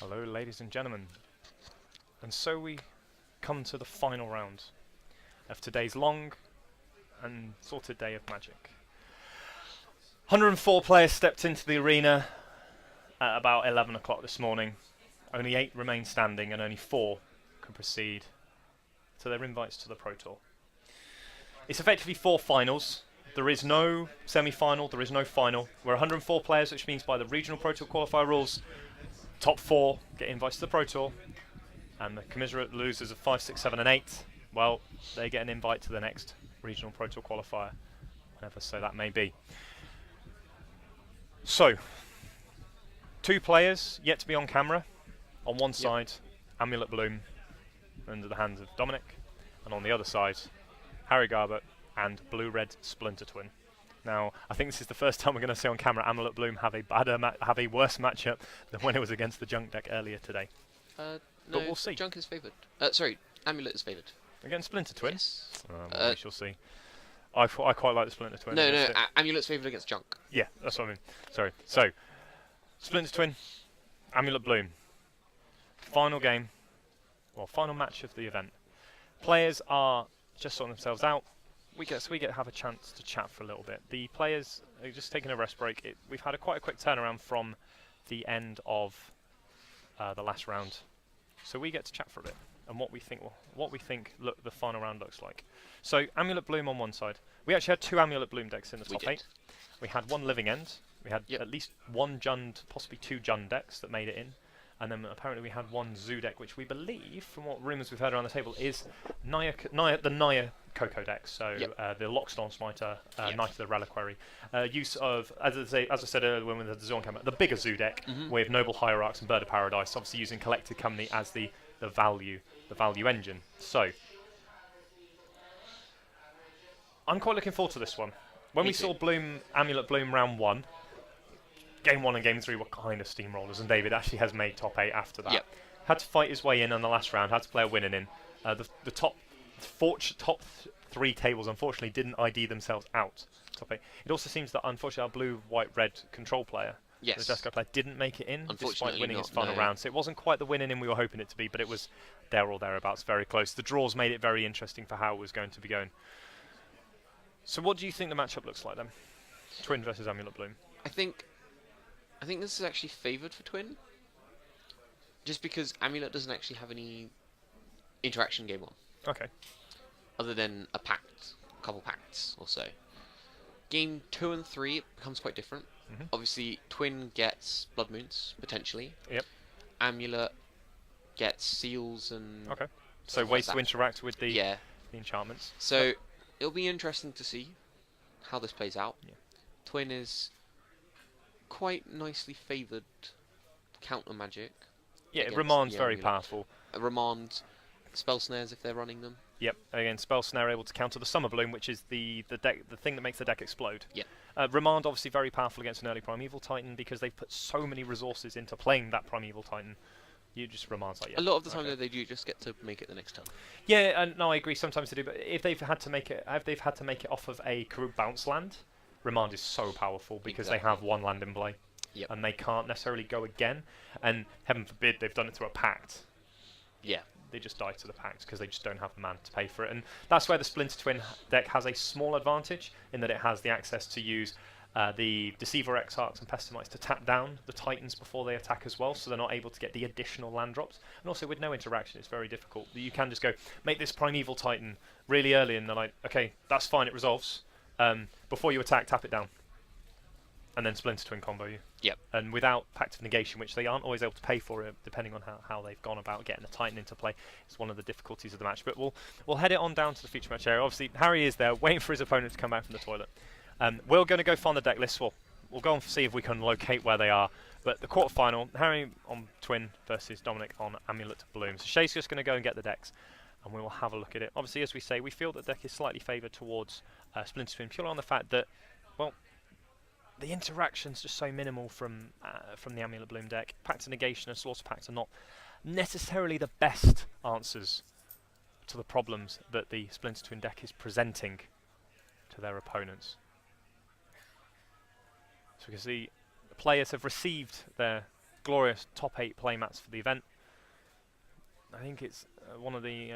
Hello, ladies and gentlemen. And so we come to the final round of today's long and sorted day of Magic. 104 players stepped into the arena at about 11 o'clock this morning. Only 8 remain standing and only 4 can proceed to their invites to the Pro Tour. It's effectively 4 finals. There is no semi-final, there is no final. We're 104 players, which means by the regional Pro Tour qualifier rules, top 4 get invites to the Pro Tour, and the commiserate losers of 5, 6, 7 and 8, well, they get an invite to the next regional Pro Tour qualifier, whenever so that may be. So, 2 players yet to be on camera. On one side, Amulet Bloom under the hands of Dominic, and on the other side, Harry Garbett and Blue-Red Splinter Twin. Now, I think this is the first time we're going to see on camera Amulet Bloom have a worse matchup than when it was against the Junk deck earlier today. No, but we'll see. Junk is favoured. Sorry, Amulet is favoured. Against Splinter Twin? Yes. Well, we shall see. I quite like the Splinter Twin. No, Amulet's favoured against Junk. Yeah, that's what I mean. Sorry. So, Splinter Twin, Amulet Bloom. Final game, well, final match of the event. Players are just sorting themselves out. We get to have a chance to chat for a little bit. The players are just taking a rest break. We've had quite a quick turnaround from the end of the last round, so we get to chat for a bit and what we think the final round looks like. So Amulet Bloom on one side. We actually had 2 Amulet Bloom decks in the top 8. We had 1 Living End. We had at least 1 Jund, possibly 2 Jund decks that made it in. And then apparently we had 1 Zoo deck, which we believe, from what rumours we've heard around the table, is the Naya Coco deck. So the Lockstone Smiter, Knight of the Reliquary. Use of, as I said earlier when we had the Zorn camera, the bigger Zoo deck with Noble Hierarchs and Bird of Paradise, obviously using Collected Company as the value engine. So I'm quite looking forward to this one. When we saw Amulet Bloom round 1, Game 1 and Game 3 were kind of steamrollers, and David actually has made top 8 after that. Had to fight his way in on the last round, had to play a winning in. The top 3 tables, unfortunately, didn't ID themselves out. Top 8. It also seems that, unfortunately, our blue, white, red control player, the Jesco player, didn't make it in, despite winning his final round. So it wasn't quite the winning in we were hoping it to be, but it was there or thereabouts, very close. The draws made it very interesting for how it was going to be going. So what do you think the matchup looks like, then? Twin versus Amulet Bloom. I think this is actually favoured for Twin, just because Amulet doesn't actually have any interaction game on. Okay. Other than a couple pacts or so. Game 2 and 3 it becomes quite different. Obviously, Twin gets Blood Moons potentially. Yep. Amulet gets seals and. Okay. So ways to interact with the enchantments. So it'll be interesting to see how this plays out. Yeah. Twin is quite nicely favoured counter magic. Yeah, Ramon's very powerful. Remand spell snares if they're running them. Yep, again, spell snare able to counter the Summer Bloom, which is the thing that makes the deck explode. Yeah. Remand obviously very powerful against an early Primeval Titan because they've put so many resources into playing that Primeval Titan. You just Remand's like, a lot of the time though, they do just get to make it the next turn. Yeah, no, I agree. Sometimes they do, but if they've had to make it off of a Karuk bounce land, Remand is so powerful because they have 1 land in play. Yep. And they can't necessarily go again. And heaven forbid they've done it through a pact. Yeah. They just die to the pact because they just don't have the mana to pay for it. And that's where the Splinter Twin deck has a small advantage in that it has the access to use the Deceiver Exarchs and Pestimites to tap down the Titans before they attack as well, so they're not able to get the additional land drops. And also with no interaction, it's very difficult. You can just go, make this Primeval Titan really early, and they're like, okay, that's fine, it resolves. Before you attack, tap it down. And then Splinter Twin combo you. Yep. And without Pact of Negation, which they aren't always able to pay for it, depending on how they've gone about getting the Titan into play, it's one of the difficulties of the match. But we'll head it on down to the feature match area. Obviously, Harry is there, waiting for his opponent to come back from the toilet. We're going to go find the deck list. We'll go and see if we can locate where they are. But the quarterfinal, Harry on Twin versus Dominic on Amulet Bloom. So Shay's just going to go and get the decks, and we will have a look at it. Obviously, as we say, we feel that the deck is slightly favoured towards Splinter Twin, purely on the fact that, well, the interaction's just so minimal from the Amulet Bloom deck. Pact of Negation and Slaughter Pact are not necessarily the best answers to the problems that the Splinter Twin deck is presenting to their opponents. So we can see the players have received their glorious top 8 playmats for the event. I think it's one of the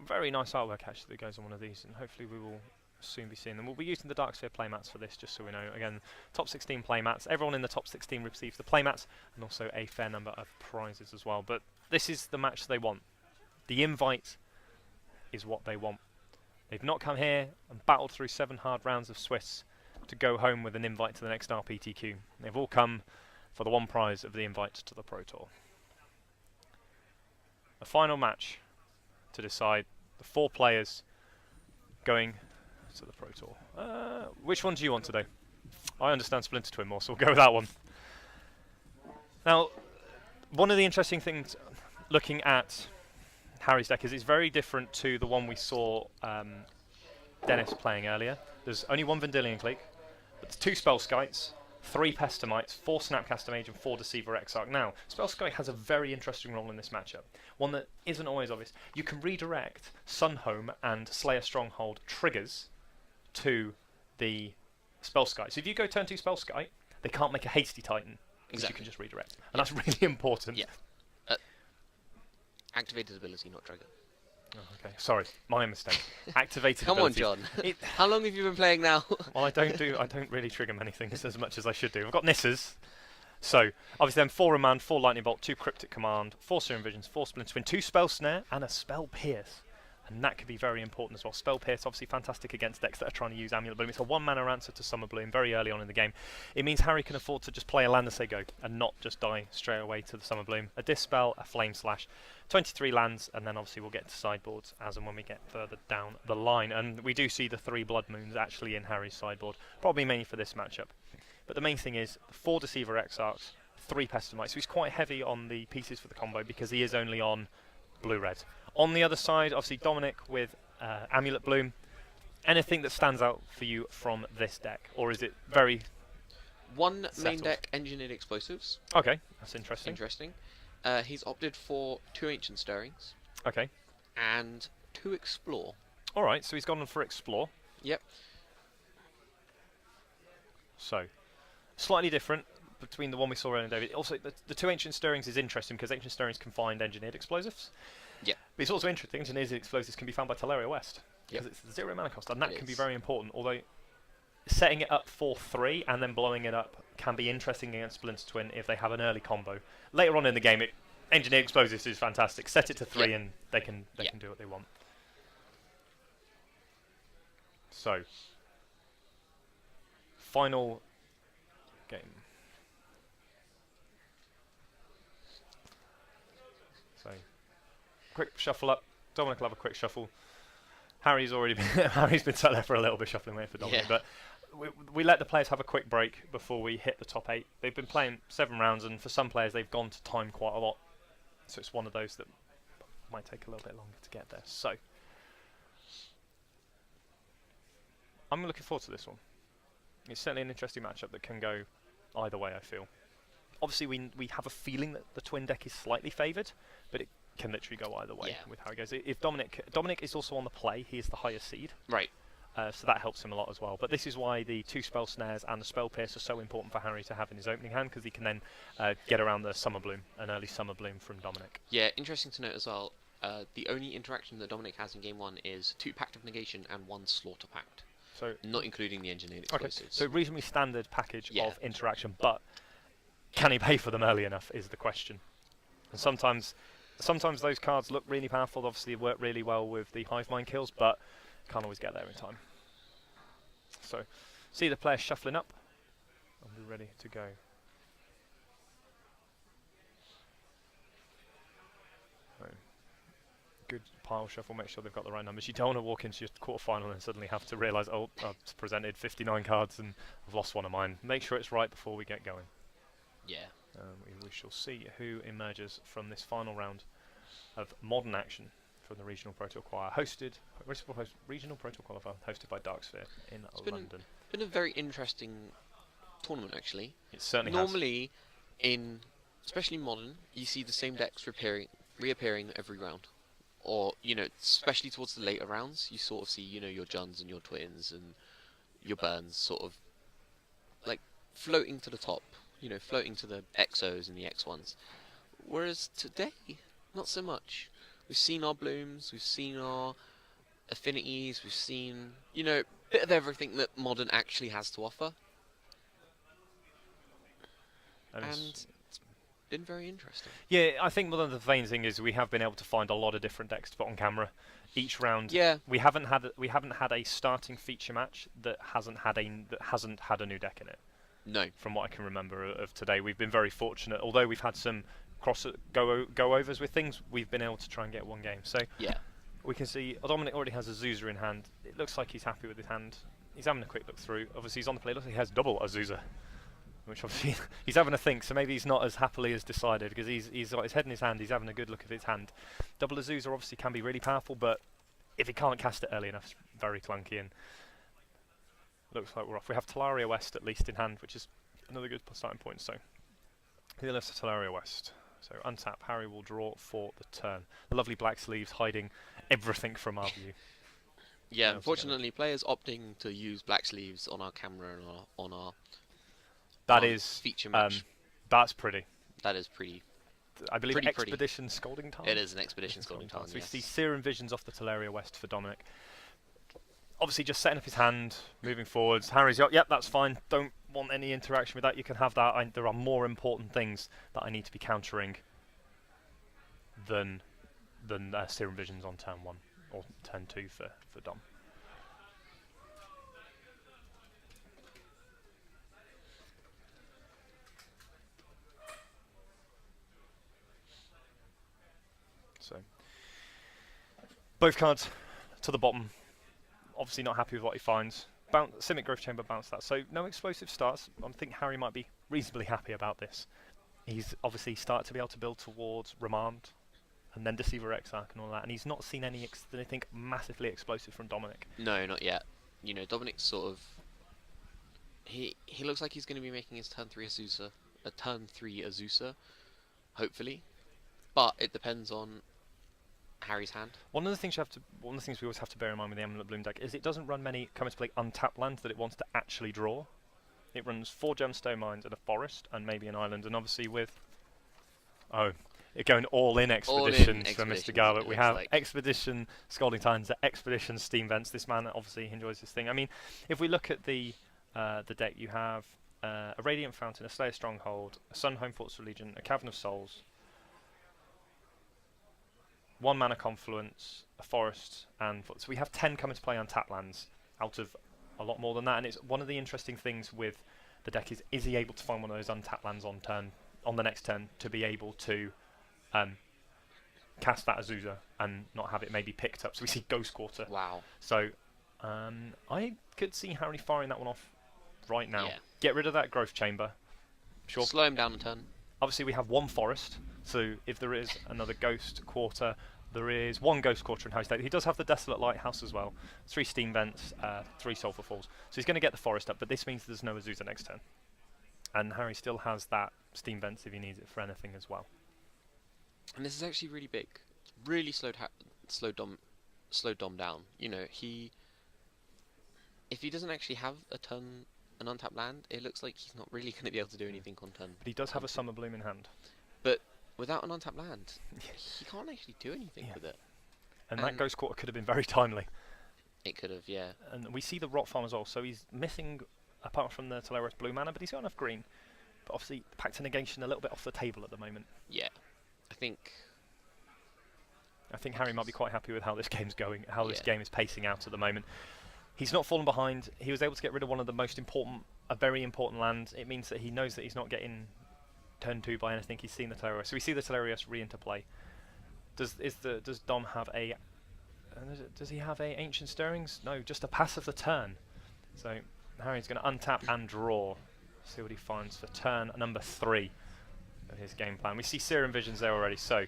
very nice artwork actually that goes on one of these, and hopefully we will soon be seeing them. We'll be using the Dark Sphere playmats for this, just so we know. Again, top 16 playmats. Everyone in the top 16 receives the playmats, and also a fair number of prizes as well. But this is the match they want. The invite is what they want. They've not come here and battled through 7 hard rounds of Swiss to go home with an invite to the next RPTQ. They've all come for the one prize of the invite to the Pro Tour. The final match to decide the 4 players going to the Pro Tour. Which one do you want today? I understand Splinter Twin more, so we'll go with that one. Now, one of the interesting things looking at Harry's deck is it's very different to the one we saw Dennis playing earlier. There's only 1 Vendilion Clique, but there's 2 Spellskites, 3 Pestimites, 4 Snapcaster Mage, and 4 Deceiver Exarch. Now, Spellskite has a very interesting role in this matchup, one that isn't always obvious. You can redirect Sunhome and Slayer Stronghold triggers to the Spellskite. So if you go turn 2 Spellskite, they can't make a Hasty Titan, because you can just redirect. And that's really important. Yeah. Activated ability, not trigger. Oh, okay, sorry, my mistake. Activated Come on, abilities. John. How long have you been playing now? Well, I don't really trigger many things as much as I should do. I've got Nisses. So, obviously then 4 Remand, 4 Lightning Bolt, 2 Cryptic Command, 4 Serum Visions, 4 Splinter Twin, 2 Spell Snare, and a Spell Pierce. And that could be very important as well. Spell Pierce, obviously fantastic against decks that are trying to use Amulet Bloom. It's a 1-mana answer to Summer Bloom very early on in the game. It means Harry can afford to just play a land and say go, and not just die straight away to the Summer Bloom. A Dispel, a Flame Slash, 23 lands, and then obviously we'll get to sideboards as and when we get further down the line. And we do see the 3 Blood Moons actually in Harry's sideboard, probably mainly for this matchup. But the main thing is 4 Deceiver Exarchs, 3 Pestimites. So he's quite heavy on the pieces for the combo because he is only on blue-red. On the other side, obviously Dominic with Amulet Bloom. Anything that stands out for you from this deck, or is it very 1 settled? main deck Engineered Explosives. Okay, that's interesting. Interesting. He's opted for 2 Ancient Stirrings. Okay. And 2 Explore. All right, so he's gone for Explore. Yep. So, slightly different between the one we saw earlier, David. Also, the 2 Ancient Stirrings is interesting because Ancient Stirrings can find Engineered Explosives. Yeah. But it's also interesting, Engineered Explosives can be found by Teleria West. Because it's 0 mana cost, and that can be very important. Although, setting it up for 3 and then blowing it up can be interesting against Splinter Twin if they have an early combo. Later on in the game, Engineered Explosives is fantastic. Set it to 3 and they can do what they want. So, final game. So, quick shuffle up. Dominic will have a quick shuffle. Harry's been sat there for a little bit shuffling away for Dominic, but we let the players have a quick break before we hit the top 8. They've been playing 7 rounds, and for some players they've gone to time quite a lot, so it's one of those that might take a little bit longer to get there. So I'm looking forward to this one. It's certainly an interesting matchup that can go either way, I feel. Obviously we have a feeling that the twin deck is slightly favoured, but it can literally go either way with how it goes. If Dominic is also on the play, he is the higher seed. Right. So that helps him a lot as well. But this is why the 2 Spell Snares and the Spell Pierce are so important for Harry to have in his opening hand, because he can then get around the Summer Bloom, an early Summer Bloom from Dominic. Yeah, interesting to note as well, the only interaction that Dominic has in Game 1 is 2 Pact of Negation and 1 Slaughter Pact. So not including the Engineered Explosives. Okay, so reasonably standard package of interaction, but can he pay for them early enough is the question. And sometimes those cards look really powerful, obviously work really well with the Hive Mind kills, but can't always get there in time. So, see the players shuffling up, and we're ready to go. So, good pile shuffle, make sure they've got the right numbers. You don't want to walk into your quarterfinal and suddenly have to realise, oh, I've presented 59 cards and I've lost one of mine. Make sure it's right before we get going. Yeah. We shall see who emerges from this final round of modern action from the Regional Pro Tour Regional Pro Tour Qualifier hosted by Dark Sphere in London. It's been a very interesting tournament, actually. It certainly Normally, especially modern, you see the same decks reappearing every round. Or, especially towards the later rounds, you sort of see, your Juns and your Twins and your Burns sort of, like, floating to the top floating to the Exos and the X1s. Whereas today, not so much. We've seen our blooms, we've seen our affinities, we've seen, a bit of everything that modern actually has to offer. And it's been very interesting. Yeah, I think one of the main thing is we have been able to find a lot of different decks to put on camera each round. Yeah. We haven't had a starting feature match that hasn't had a new deck in it. No. From what I can remember of today, we've been very fortunate. Although we've had some go overs with things, we've been able to try and get one game. So yeah, we can see Dominic already has Azusa in hand. It looks like he's happy with his hand. He's having a quick look through. Obviously, he's on the play. It looks like he has double Azusa, which obviously he's having a think. So maybe he's not as happily as decided because he's got his head in his hand. He's having a good look at his hand. Double Azusa obviously can be really powerful, but if he can't cast it early enough, it's very clunky. And looks like we're off. We have Talaria West at least in hand, which is another good starting point. So he left Talaria West. So untap, Harry will draw for the turn. The lovely black sleeves hiding everything from our view. Yeah, unfortunately, players opting to use black sleeves on our camera and on our feature match. That's pretty. That is pretty. I believe pretty Expedition Scalding Tarn. It is an Expedition Scalding Tarn. So we see Serum Visions off the Talaria West for Dominic. Obviously, just setting up his hand, moving forwards. Harry's yep, that's fine. Don't want any interaction with that. You can have that. There are more important things that I need to be countering than Serum Visions on turn 1 or turn 2 for Dom. So both cards to the bottom. Obviously not happy with what he finds. Simic Growth Chamber bounced that. So no explosive starts. I think Harry might be reasonably happy about this. He's obviously started to be able to build towards Remand and then Deceiver Exarch and all that. And he's not seen anything massively explosive from Dominic. No, not yet. Dominic's sort of... He looks like he's going to be making his turn 3 Azusa, hopefully. But it depends on Harry's hand. One of the things we always have to bear in mind with the Eminent Bloom deck is it doesn't run many come into play untapped lands that it wants to actually draw. It runs 4 gemstone mines and a forest and maybe an island, and obviously with it going all in expeditions for Mr. Garbett. We have Expedition Scalding Tarns, Expedition Steam Vents. This man obviously enjoys this thing. I mean, if we look at the deck, you have a Radiant Fountain, a Slayer Stronghold, a Sun Home Fortress Legion, a Cavern of Souls, 1 mana Confluence, a Forest, and so we have 10 come into play on tap lands out of a lot more than that. And it's one of the interesting things with the deck is he able to find one of those untapped lands on the next turn to be able to cast that Azusa and not have it maybe picked up. So we see Ghost Quarter. Wow. So I could see Harry firing that one off right now. Yeah. Get rid of that Growth Chamber. Sure. Slow him down a turn. Obviously we have 1 Forest. So if there is another Ghost Quarter, there is 1 Ghost Quarter in Harry's deck. He does have the Desolate Lighthouse as well. 3 Steam Vents, 3 Sulphur Falls. So he's going to get the Forest up, but this means there's no Azusa next turn. And Harry still has that Steam Vents if he needs it for anything as well. And this is actually really big. It's really slowed Dom down. If he doesn't actually have an untapped land, it looks like he's not really going to be able to do anything on turn. But he does have a Summer Bloom in hand. But without an untapped land, he can't actually do anything with it. And that Ghost Quarter could have been very timely. It could have, yeah. And we see the Rot Farm as well, so he's missing, apart from the Teleros blue mana, but he's got enough green. But obviously, Pact of Negation a little bit off the table at the moment. Yeah. I think Harry might be quite happy with how this game's going, how this game is pacing out at the moment. He's not fallen behind. He was able to get rid of one of the most important, a very important land. It means that he knows that he's not getting turn 2 by anything. He's seen the Teleros. So we see the Teleros re-interplay. Does Dom have a... does he have a Ancient Stirrings? No, just a pass of the turn. So Harry's going to untap and draw. See what he finds for turn number 3 of his game plan. We see Serum Visions there already, so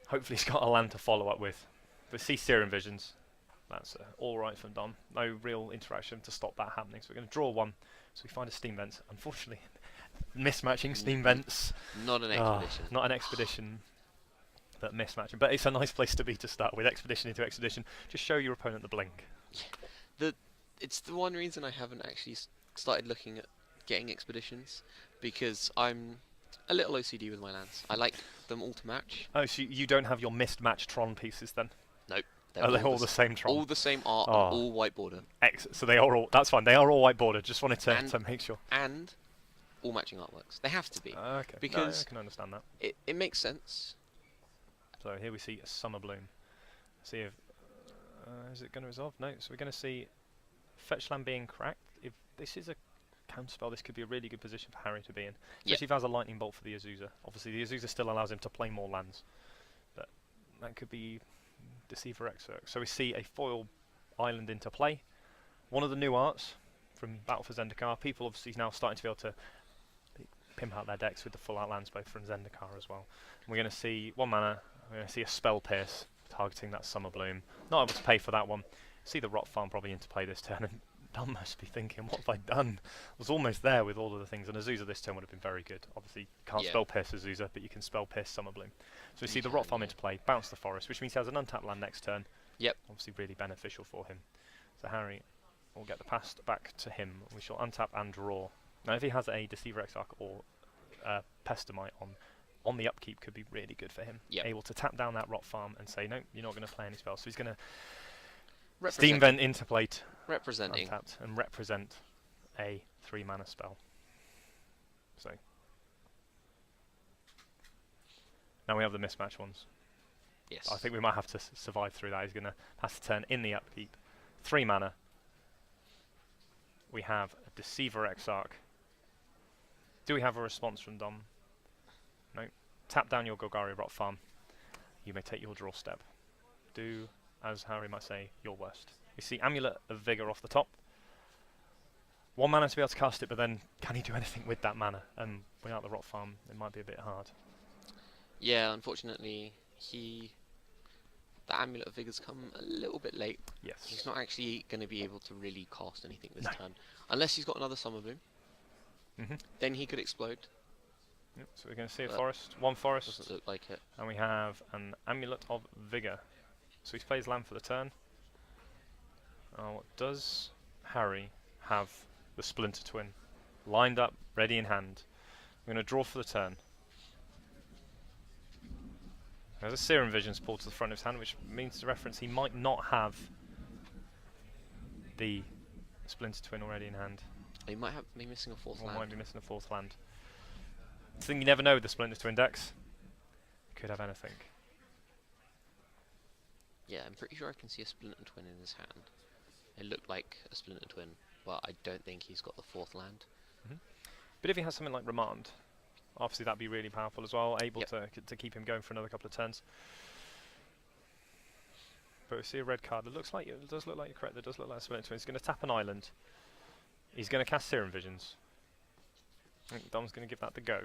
hopefully he's got a land to follow up with. We see Serum Visions. That's all right from Dom. No real interaction to stop that happening. So we're going to draw 1. So we find a Steam Vent. Unfortunately, mismatching Steam Vents. Not an expedition. Not an expedition, but mismatching. But it's a nice place to be to start with. Expedition into expedition. Just show your opponent the blink. It's the one reason I haven't actually started looking at getting expeditions, because I'm a little OCD with my lands. I like them all to match. Oh, so you don't have your mismatched Tron pieces then? Nope. Are they all the same Tron? All the same art Oh. and all white border. So they are all. That's fine. They are all white border. Just wanted to make sure. And all matching artworks. They have to be. Okay. Because I can understand that. it makes sense. So here we see a Summer Bloom. See if is it going to resolve? No. So we're going to see fetch land being cracked. If this is a counterspell, this could be a really good position for Harry to be in. Especially if he has a lightning bolt for the Azusa. Obviously, the Azusa still allows him to play more lands, but that could be Deceiver Exarch. So we see a foil island into play. One of the new arts from Battle for Zendikar. People obviously now starting to be able to pimp out their decks with the full out lands both from Zendikar as well. And we're going to see 1 mana. We're going to see a Spell Pierce targeting that Summer Bloom. Not able to pay for that one. See the Rot Farm probably into play this turn, and Dom must be thinking, what have I done? I was almost there with all of the things, and Azusa this turn would have been very good. Obviously, you can't Spell Pierce Azusa, but you can Spell Pierce Summer Bloom. So we see the Rot Farm into play, bounce the Forest, which means he has an untapped land next turn. Yep. Obviously really beneficial for him. So Harry will get the pass back to him. We shall untap and draw. Now if he has a Deceiver Exarch or Pestamite on the upkeep, could be really good for him. Yep. Able to tap down that Rot Farm and say, no, you're not going to play any spells. So he's going to Steam Vent into plate, representing, untapped, and represent a 3 mana spell. So now we have the mismatch ones. Yes. I think we might have to survive through that. He's going to pass the turn in the upkeep. 3 mana. We have a Deceiver Exarch. Do we have a response from Dom? No. Tap down your Golgari Rot Farm. You may take your draw step. Do, as Harry might say, your worst. We see Amulet of Vigor off the top. 1 mana to be able to cast it, but then can he do anything with that mana? And without the Rot Farm, it might be a bit hard. Yeah, unfortunately, the Amulet of Vigor's come a little bit late. Yes. He's not actually going to be able to really cast anything this turn. Unless he's got another Summer Bloom. Then he could explode. Yep, so we're going to see a forest. 1 forest. Doesn't look like it. And we have an Amulet of Vigor. So he plays land for the turn. Does Harry have the Splinter Twin lined up, ready in hand? We're going to draw for the turn. There's a Serum Visions pulled to the front of his hand, which means to reference he might not have the Splinter Twin already in hand. He might be missing a 4th land. Might be missing a 4th land. The thing you never know with the Splinter Twin decks. Could have anything. Yeah, I'm pretty sure I can see a Splinter Twin in his hand. It looked like a Splinter Twin, but I don't think he's got the 4th land. But if he has something like Remand, obviously that'd be really powerful as well, able to keep him going for another couple of turns. But we see a red card. It looks like it does look like you're correct. It does look like a Splinter Twin. He's going to tap an island. He's going to cast Serum Visions. I think Dom's going to give that the go.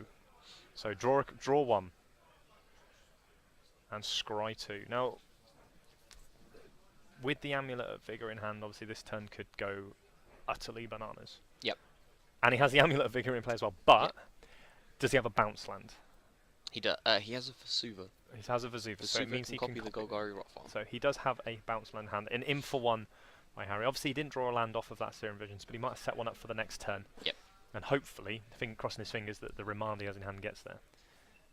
So draw 1 and scry 2. Now, with the Amulet of Vigor in hand, obviously this turn could go utterly bananas. Yep. And he has the Amulet of Vigor in play as well. But does he have a bounce land? He does. He has a Vesuva. He has a Vesuva, so it means he can copy the Golgari Rot Farm. So he does have a bounce land in hand. An in for 1 by Harry. Obviously he didn't draw a land off of that Serum Visions, but he might have set one up for the next turn. Yep. And hopefully, crossing his fingers, that the Remand he has in hand gets there.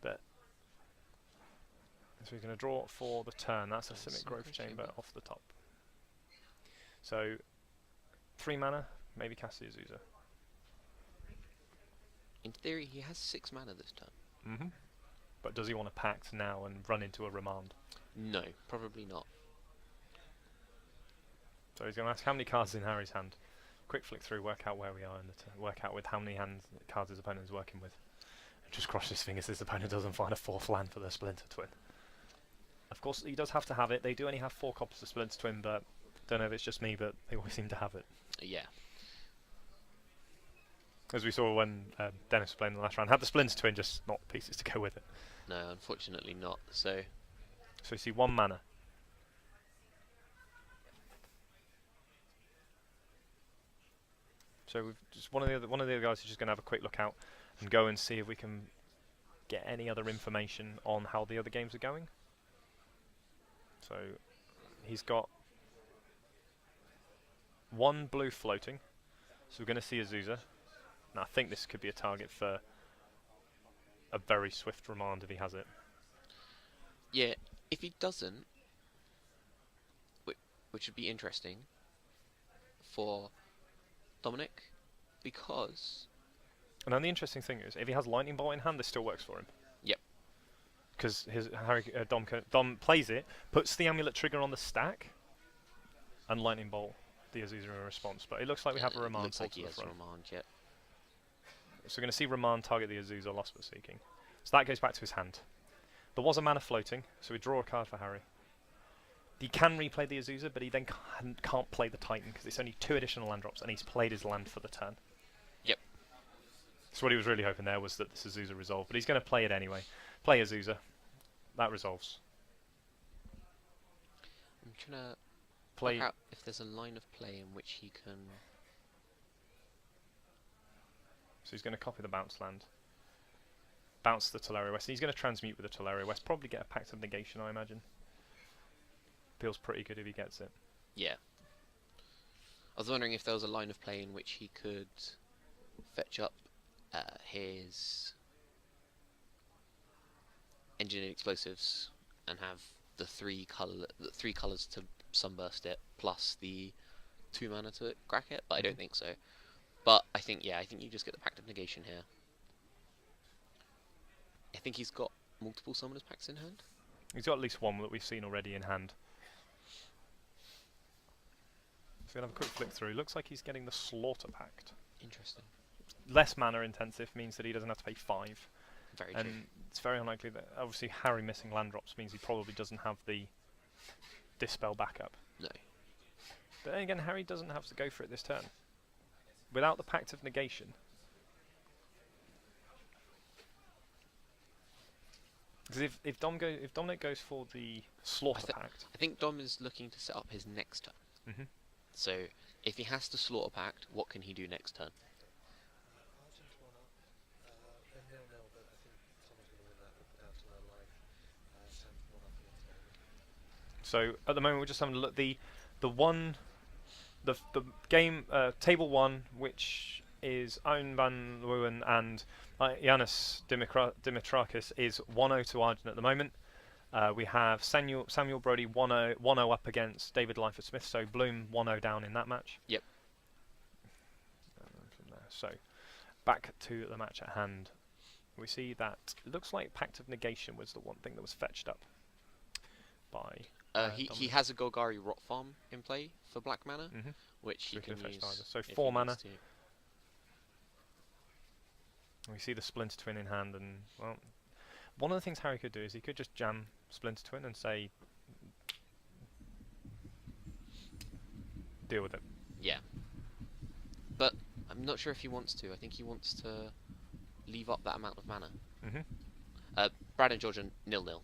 But so he's going to draw for the turn. That's a Simic Growth Chamber off the top. So 3 mana, maybe cast the Azusa. In theory, he has 6 mana this turn. But does he want to pact now and run into a Remand? No, probably not. So he's going to ask how many cards in Harry's hand. Quick flick through, work out where we are, and work out with how many cards his opponent is working with. And just cross his fingers his opponent doesn't find a 4th land for the Splinter Twin. Of course, he does have to have it. They do only have 4 copies of Splinter Twin, but don't know if it's just me, but they always seem to have it. Yeah. As we saw when Dennis was playing in the last round, had the Splinter Twin, just not pieces to go with it. No, unfortunately not. So you see 1 mana. So we've just one of the other guys is just going to have a quick look out and go and see if we can get any other information on how the other games are going. So he's got 1 blue floating. So we're going to see Azusa. Now I think this could be a target for a very swift remand if he has it. Yeah, if he doesn't, which would be interesting for Dominic, because... And then the interesting thing is, if he has Lightning Bolt in hand, this still works for him. Yep. Because Dom plays it, puts the amulet trigger on the stack, and Lightning Bolt the Azusa in response. But it looks like we have a remand. Looks like he has a remand, yep. So we're going to see remand target the Azusa, lost but seeking. So that goes back to his hand. There was a mana floating, so we draw a card for Harry. He can replay the Azusa, but he then can't play the Titan, because it's only 2 additional land drops, and he's played his land for the turn. Yep. So what he was really hoping there was that this Azusa resolved, but he's going to play it anyway. Play Azusa. That resolves. I'm trying to work out if there's a line of play in which he can... So he's going to copy the bounce land. Bounce the Teleria West. And he's going to transmute with the Teleria West. Probably get a Pact of Negation, I imagine. Feels pretty good if he gets it. Yeah. I was wondering if there was a line of play in which he could fetch up his engineered explosives and have the three colours to sunburst it plus the 2 mana to crack it, but I don't think so. But I think you just get the Pact of Negation here. I think he's got multiple Summoners Pacts in hand. He's got at least one that we've seen already in hand. So we'll have a quick flick through. Looks like he's getting the Slaughter Pact. Interesting. Less mana intensive means that he doesn't have to pay 5. Very and true. It's very unlikely that, obviously, Harry missing land drops means he probably doesn't have the Dispel backup. No. But then again, Harry doesn't have to go for it this turn. Without the Pact of Negation. Because if Dominic goes for the Slaughter Pact... I think Dom is looking to set up his next turn. So, if he has to Slaughter Pact, what can he do next turn? So at the moment we're just having a look. The game table 1, which is Owen Van Leeuwen and Yanis Dimitrakis, is 1-0 to Arjun at the moment. We have Samuel Brody 1-0 up against David Lyford Smith, so Bloom 1-0 down in that match. Yep. So back to the match at hand. We see that it looks like Pact of Negation was the one thing that was fetched up by... he has a Golgari Rot Farm in play for black mana, which he can use. So 4 mana. We see the Splinter Twin in hand, and well, one of the things Harry could do is he could just jam Splinter Twin and say, deal with it. Yeah. But I'm not sure if he wants to. I think he wants to leave up that amount of mana. Brad and George are 0-0.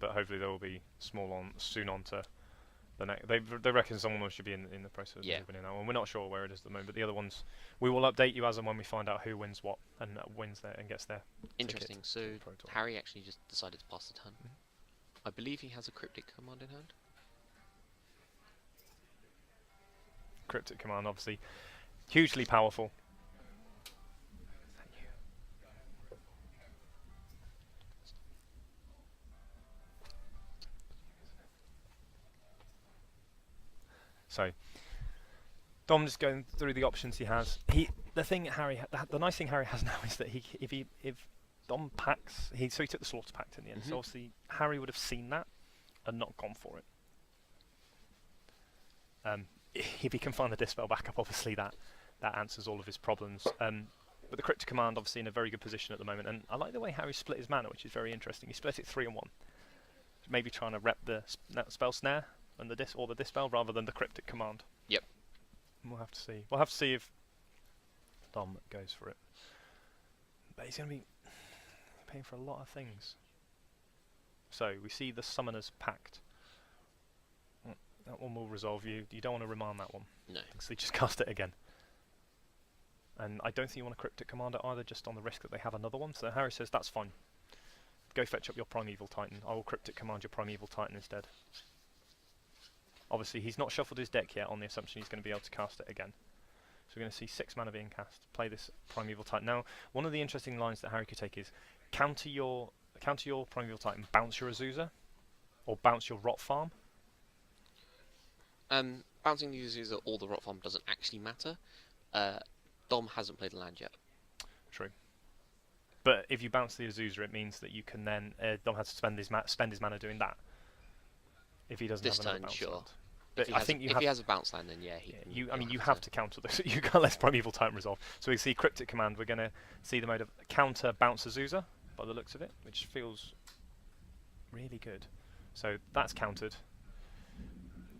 But hopefully they will be soon on to the next. They reckon someone should be in the process of opening that one. We're not sure where it is at the moment, but the other ones, we will update you as and when we find out who wins what and wins there and gets there. Interesting. So Harry actually just decided to pass the turn. I believe he has a Cryptic Command in hand. Cryptic Command, obviously, hugely powerful. So, Dom just going through the options he has. The nice thing Harry has now is that if Dom packs, so he took the Slaughter Pact in the end. So obviously Harry would have seen that and not gone for it. If he can find the Dispel backup, obviously that answers all of his problems. But the Cryptic Command obviously in a very good position at the moment, and I like the way Harry split his mana, which is very interesting. He split it 3 and 1, maybe trying to rep the Spell Snare and the Dispel rather than the Cryptic Command. Yep. And we'll have to see. We'll have to see if Dom goes for it. But he's going to be paying for a lot of things. So we see the Summoner's Pact. That one will resolve you. You don't want to remand that one. No. So you just cast it again. And I don't think you want a Cryptic Commander either, just on the risk that they have another one. So Harry says, that's fine. Go fetch up your Primeval Titan. I will Cryptic Command your Primeval Titan instead. Obviously, he's not shuffled his deck yet on the assumption he's going to be able to cast it again. So we're going to see 6 mana being cast. Play this Primeval Titan. Now, one of the interesting lines that Harry could take is counter your Primeval Titan, bounce your Azusa, or bounce your Rot Farm. Bouncing the Azusa or the Rot Farm doesn't actually matter. Dom hasn't played a land yet. True. But if you bounce the Azusa, it means that you can then Dom has to spend his mana doing that. If he doesn't this have another turn, bounce sure. land. But If he has a bounce land, then yeah. You have to counter this. You can't let Primeval Titan resolve. So we see Cryptic Command. We're going to see the mode of counter bounce Azusa by the looks of it, which feels really good. So that's countered.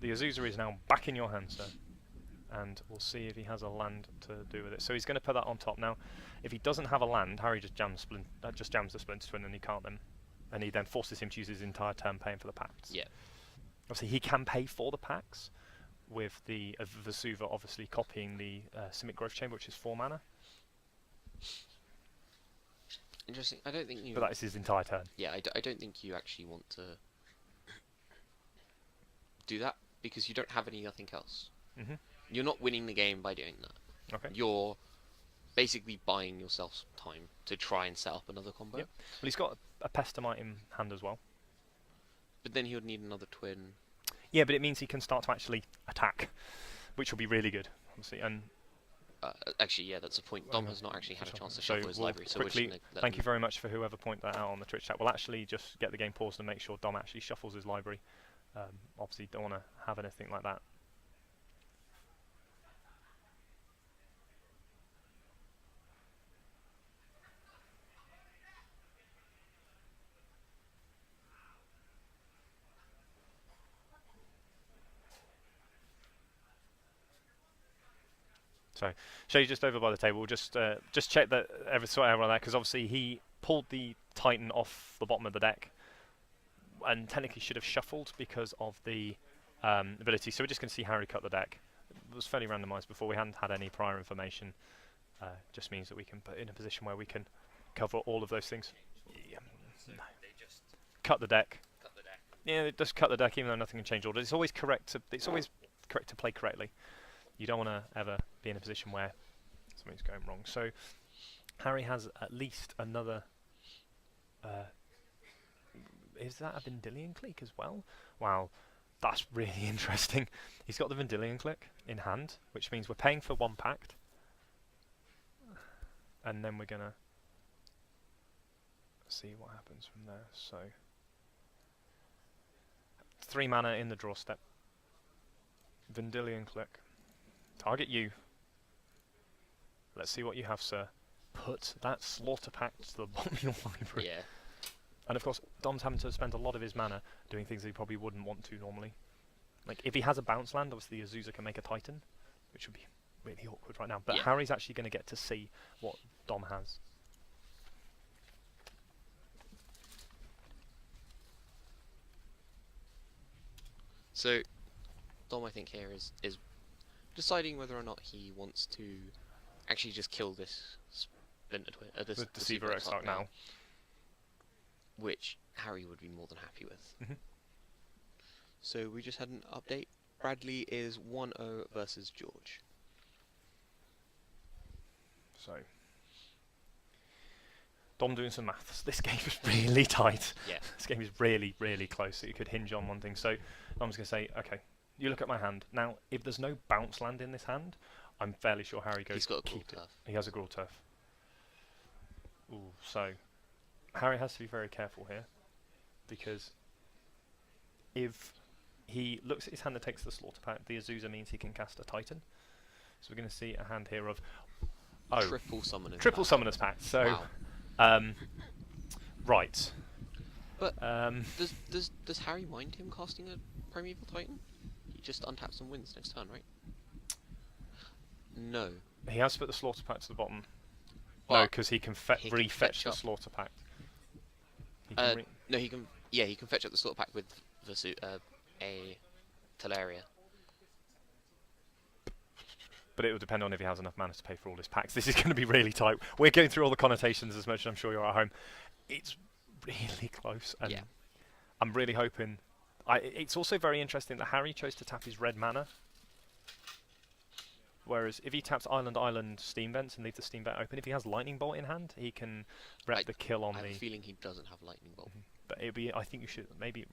The Azusa is now back in your hand, sir. And we'll see if he has a land to do with it. So he's going to put that on top. Now, if he doesn't have a land, Harry just jams the Splinter Twin and he can't then. And he then forces him to use his entire turn paying for the packs. Yeah. Obviously, he can pay for the packs with the Vesuva obviously copying the Simic Growth Chamber, which is 4 mana. Interesting. I don't think you... But that is his entire turn. Yeah, I don't think you actually want to do that, because you don't have nothing else. Mm-hmm. You're not winning the game by doing that. Okay. You're basically buying yourself some time to try and set up another combo. Yep. Well, he's got a Pestamite in hand as well. But then he would need another twin. Yeah, but it means he can start to actually attack, which will be really good, obviously. And actually, yeah, that's the point. Dom has not actually had a chance to shuffle his library, so quickly, we're just gonna thank you very much for whoever pointed that out on the Twitch chat. We'll actually just get the game paused and make sure Dom actually shuffles his library. Obviously, don't want to have anything like that. So, Shay's just over by the table. Just check that everyone there, because obviously he pulled the Titan off the bottom of the deck, and technically should have shuffled because of the ability. So we're just going to see Harry cut the deck. It was fairly randomised before. We hadn't had any prior information. Just means that we can put in a position where we can cover all of those things. Yeah. Cut the deck. Yeah, just cut the deck, even though nothing can change order. It's always correct to play correctly. You don't want to ever be in a position where something's going wrong. So Harry has at least another... is that a Vendilion Clique as well? Wow, that's really interesting. He's got the Vendilion Clique in hand, which means we're paying for 1 pact. And then we're going to see what happens from there. So 3 mana in the draw step. Vendilion Clique. Target you. Let's see what you have, sir. Put that Slaughter Pact to the bottom of your library. Yeah. And of course, Dom's having to spend a lot of his mana doing things that he probably wouldn't want to normally. Like, if he has a bounce land, obviously Azusa can make a Titan, which would be really awkward right now. But yeah. Harry's actually going to get to see what Dom has. So, Dom, I think here is deciding whether or not he wants to actually just kill this Splinter Twin, this Deceiver Exarch now, which Harry would be more than happy with. Mm-hmm. So we just had an update. Bradley is 1-0 versus George. So Dom doing some maths. This game is really tight. Yeah. This game is really, really close. So you could hinge on one thing. So Dom's going to say, okay, you look at my hand. Now, if there's no bounce land in this hand, I'm fairly sure Harry goes, he's got a keep Gruul it. Turf. He has a Gruul Turf. Ooh, so Harry has to be very careful here, because if he looks at his hand and takes the Slaughter Pact, the Azusa means he can cast a Titan. So we're going to see a hand here of Triple Summoner's Summoner's Pact. So, wow. Right. But does Harry mind him casting a Primeval Titan? He just untaps and wins next turn, right? No. He has to put the Slaughter Pact to the bottom. Well, no, because he can refetch the Slaughter Pact. No, he can. Yeah, he can fetch up the Slaughter Pact with a Teleria. But it will depend on if he has enough mana to pay for all his packs. This is going to be really tight. We're going through all the connotations as much as I'm sure you're at home. It's really close, and yeah. I'm really hoping... it's also very interesting that Harry chose to tap his red mana. Whereas if he taps Island Steam Vents and leaves the Steam Vent open, if he has Lightning Bolt in hand, he can rep the kill on I the... have a feeling he doesn't have Lightning Bolt. But it'd be, I think you should maybe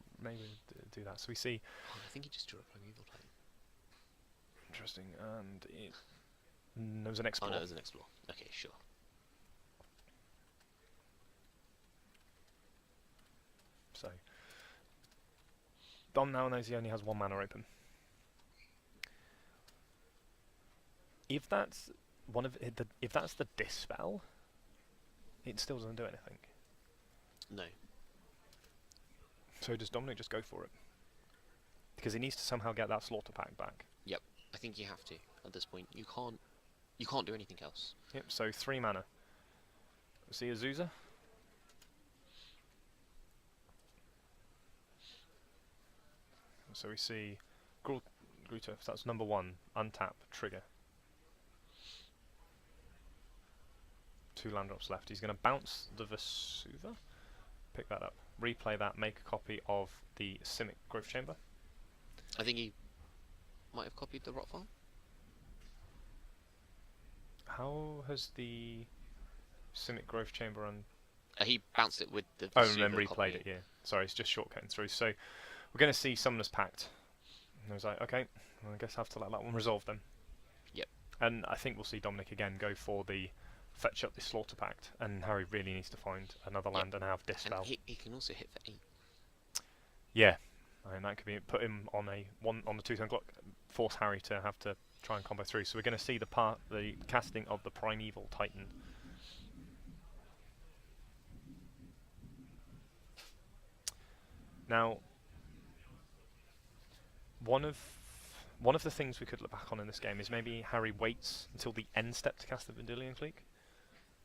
do that. So we see... Oh, I think he just drew a Primeval Titan. Interesting. And there was an Explore. Oh, no, there's an Explore. Okay, sure. So Dom now knows he only has 1 mana open. If that's if that's the Dispel, it still doesn't do anything. No. So does Dominic just go for it? Because he needs to somehow get that Slaughter Pact back. Yep. I think you have to at this point. You can't do anything else. Yep. So 3 mana. See Azusa. So we see Gruta, so that's number 1, untap, trigger. 2 land drops left. He's going to bounce the Vesuva, pick that up, replay that, make a copy of the Simic Growth Chamber. I think he might have copied the Rot Farm. How has the Simic Growth Chamber on... He bounced it with the Oh, and then Vesuva replayed copy. it, yeah. Sorry, it's just shortcutting through. So we're going to see Summoner's Pact. And I was like, okay, well, I guess I have to let that one resolve then. Yep. And I think we'll see Dominic again go for the fetch up the Slaughter Pact, and Harry really needs to find another land and have Dispel. And he can also hit for 8. Yeah, I mean that could be put him on on the 2-turn clock, force Harry to have to try and combo through. So we're going to see the casting of the Primeval Titan. Now, one of the things we could look back on in this game is maybe Harry waits until the end step to cast the Vendilion Clique,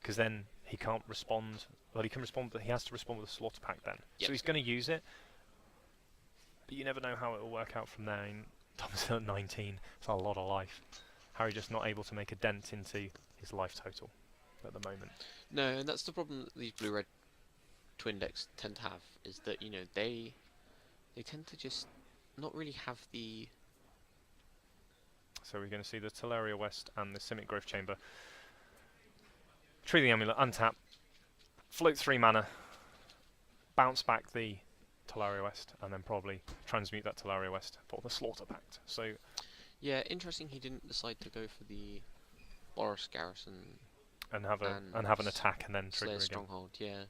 because then he can't respond. Well, he can respond, but he has to respond with a Slaughter Pact then. Yep. So he's going to use it, but you never know how it will work out from there. Tom's at 19, it's a lot of life. Harry just not able to make a dent into his life total at the moment. No, and that's the problem that these blue-red twin decks tend to have, is that, you know, they tend to just not really have the... So we're going to see the Teleria West and the Simic Growth Chamber. Tree the Amulet, untap, float 3 mana, bounce back the Teleria West, and then probably transmute that Teleria West for the Slaughter Pact. So yeah, interesting he didn't decide to go for the Boros Garrison and have an attack and then trigger again. Stronghold, yeah.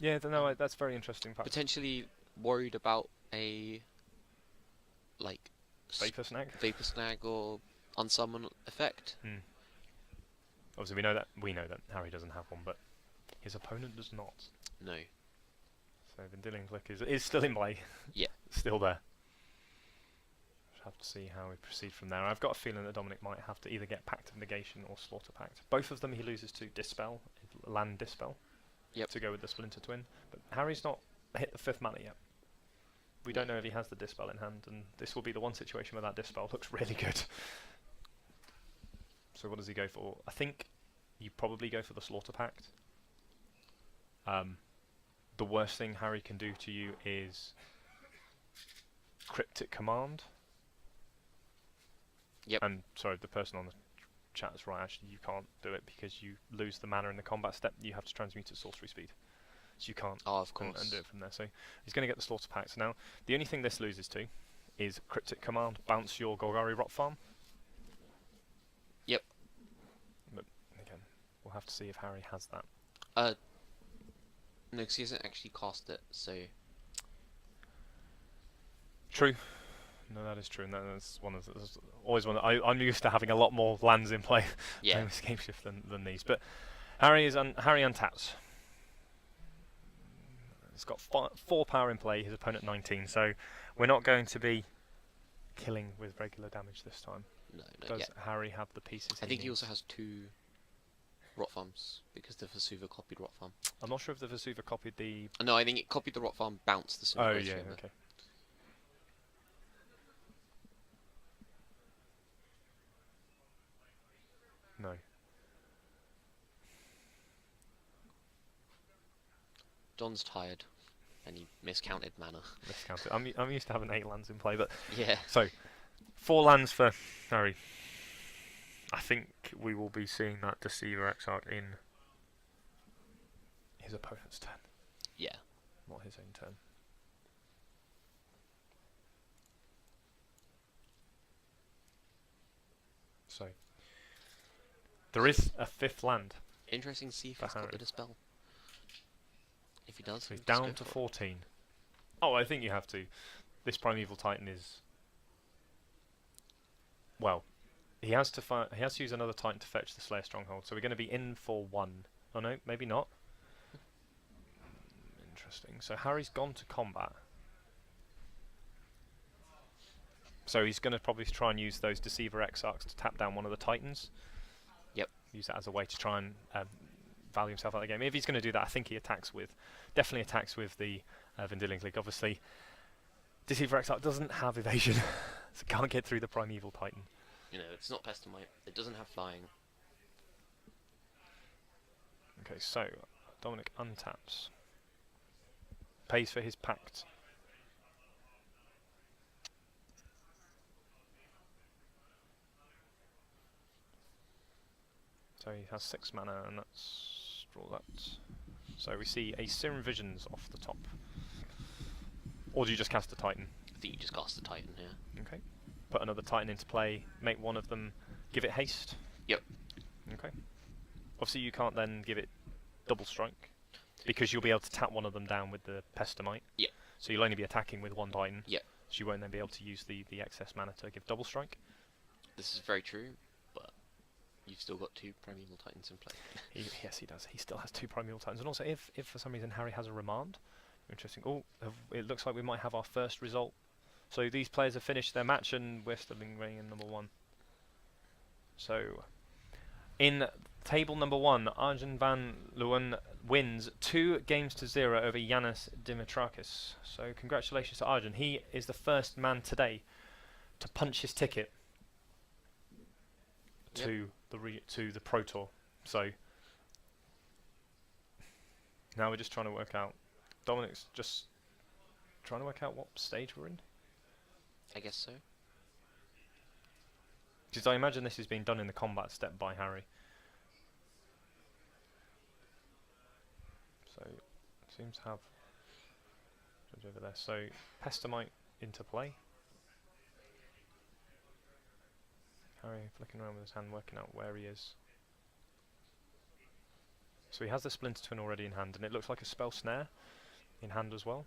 Yeah, no, that's very interesting. Fact. Potentially worried about a like Vapor Snag or Unsummon effect. Obviously, we know that Harry doesn't have one, but his opponent does not. No. So Vendilion Clique is still in play. Yeah. Still there. Just have to see how we proceed from there. I've got a feeling that Dominic might have to either get Pact of Negation or Slaughter Pact. Both of them he loses to Dispel, land Dispel. Yep. To go with the Splinter Twin. But Harry's not hit the 5th mana yet. We don't know if he has the Dispel in hand, and this will be the one situation where that Dispel looks really good. So what does he go for? I think you probably go for the Slaughter Pact. The worst thing Harry can do to you is Cryptic Command. Yep. And sorry, the person on the chat is right. Actually, you can't do it because you lose the mana in the combat step. You have to transmute at sorcery speed, so you can't. Oh, of course. And do it from there. So he's going to get the Slaughter Pact. Now, the only thing this loses to is Cryptic Command. Bounce your Golgari Rot Farm. Yep. But again, we'll have to see if Harry has that. No, because he hasn't actually cast it, so... True. No, that is true, and that's always one. I'm used to having a lot more lands in play Yeah. with Game Shift than these. But Harry untaps. He's got 4 power in play. His opponent 19. So we're not going to be killing with regular damage this time. No, Does yet. Harry have the pieces? I think he also has 2 Rot Farms, because the Vesuva copied Rot Farm. I'm not sure if the Vesuva copied the... No, I think it copied the Rot Farm, bounced the Silver Oh Growth yeah, Chamber. okay. No. John's tired, and he miscounted mana. Miscounted. I'm used to having 8 lands in play, but Yeah. so 4 lands for Harry. I think we will be seeing that Deceiver Exarch in his opponent's turn. Yeah. Not his own turn. So, there is a 5th land. Interesting to see if he's got the Dispel. If he does, So he's down to 14. Oh, I think you have to. This Primeval Titan is... Well, he has to use another Titan to fetch the Slayer Stronghold, so we're going to be in for 1. Oh no, maybe not. Interesting. So Harry's gone to combat. So he's going to probably try and use those Deceiver Exarchs to tap down one of the Titans. Yep. Use that as a way to try and value himself out of the game. If he's going to do that, I think he definitely attacks with the Vendilion Clique. Obviously, Deceiver Exarch doesn't have evasion, so can't get through the Primeval Titan. You know, it's not Pestamite. It doesn't have flying. Okay, so Dominic untaps. Pays for his pact. So he has 6 mana, and let's draw that. So we see a Serum Visions off the top. Or do you just cast a Titan? I think you just cast the Titan here. Okay. Put another Titan into play, make one of them, give it haste? Yep. Okay. Obviously you can't then give it double strike, because you'll be able to tap one of them down with the Pestamite. Yep. So you'll only be attacking with 1 Titan. Yep. So you won't then be able to use the excess mana to give double strike. This is very true, but you've still got 2 Primeval Titans in play. Yes, he does. He still has 2 Primeval Titans. And also, if for some reason Harry has a remand, interesting. Oh, it looks like we might have our first result. So these players have finished their match, and we're still in number 1. So, in table number 1, Arjun van Leeuwen wins 2-0 over Yanis Dimitrakis. So congratulations to Arjun. He is the first man today to punch his ticket to the Pro Tour. So now we're just trying to work out. Dominic's just trying to work out what stage we're in. I guess so. Because I imagine this is being done in the combat step by Harry. So seems to have judge over there. So Pestamite into play. Harry flicking around with his hand, working out where he is. So he has the Splinter Twin already in hand, and it looks like a Spell Snare in hand as well.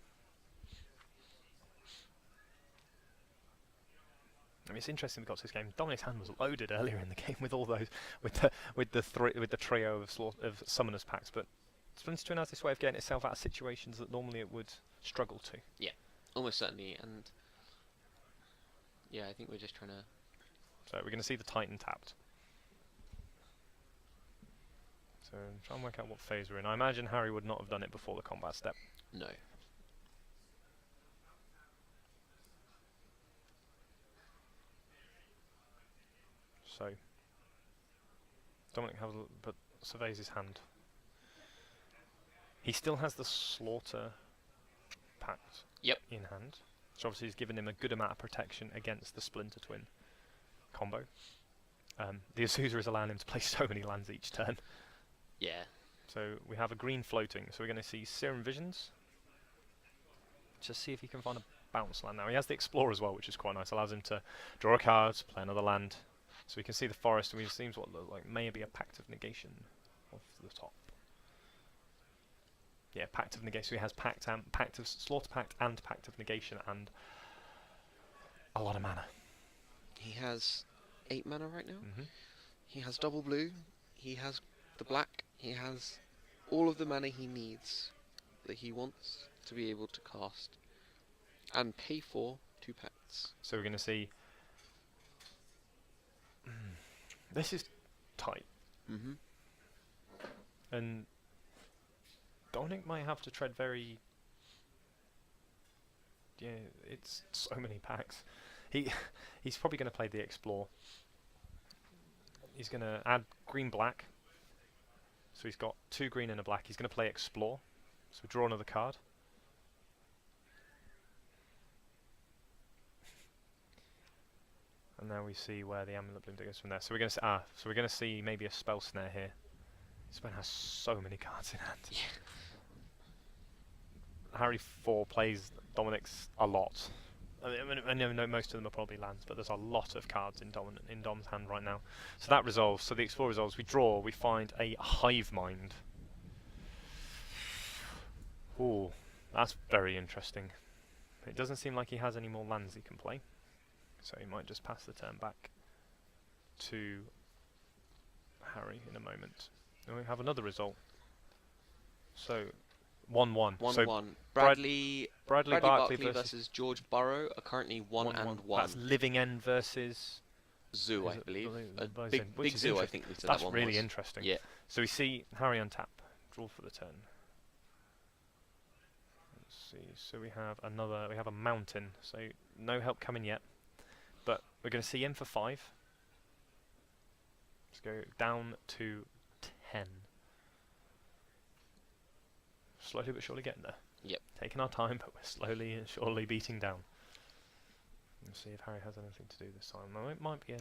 I mean, it's interesting we got to this game. Dominic's hand was loaded earlier in the game with all those, with the trio of Summoners packs, but Splinter Twin has this way of getting itself out of situations that normally it would struggle to. Yeah, almost certainly, and yeah, I think we're just trying to. So we're going to see the Titan tapped. So try and work out what phase we're in. I imagine Harry would not have done it before the combat step. No. So Dominic but surveys his hand. He still has the Slaughter pact in hand. So obviously he's given him a good amount of protection against the Splinter Twin combo. The Azusa is allowing him to play so many lands each turn. Yeah. So we have a green floating. So we're going to see Serum Visions. Just see if he can find a bounce land now. He has the Explorer as well, which is quite nice. Allows him to draw a card, play another land. So we can see the forest, and it seems what look like maybe a Pact of Negation off the top. Yeah, Pact of Negation. So he has Pact of Slaughter Pact and Pact of Negation, and a lot of mana. He has 8 mana right now. Mm-hmm. He has double blue. He has the black. He has all of the mana he needs that he wants to be able to cast and pay for 2 pacts. So we're going to see. This is tight. Mm-hmm. And Dominic might have to tread very. Yeah, it's so many packs. He's probably going to play the Explore. He's going to add green-black. So he's got 2 green and a black. He's going to play Explore. So draw another card. And now we see where the Amulet Bloom goes from there. So we're going to so we're going to see maybe a Spell Snare here. This man has so many cards in hand. Yeah. Harry 4 plays Dominic's a lot. I know most of them are probably lands, but there's a lot of cards in Dom's hand right now. So that resolves. So the Explore resolves. We draw. We find a Hive Mind. Ooh, that's very interesting. It doesn't seem like he has any more lands he can play, so he might just pass the turn back to Harry in a moment. And we have another result. So 1-1. 1-1. Bradley Barkley versus George Burrow are currently 1-1. That's Living End versus Zoo, I believe. Big is Zoo, I think we said that's that one really was. interesting. Yeah. So we see Harry untap, draw for the turn. Let's see. So we have a mountain. So no help coming yet, but we're going to see him for 5. Let's go down to 10. Slowly but surely getting there. Yep. Taking our time, but we're slowly and surely beating down. Let's see if Harry has anything to do this time. Well, it might be a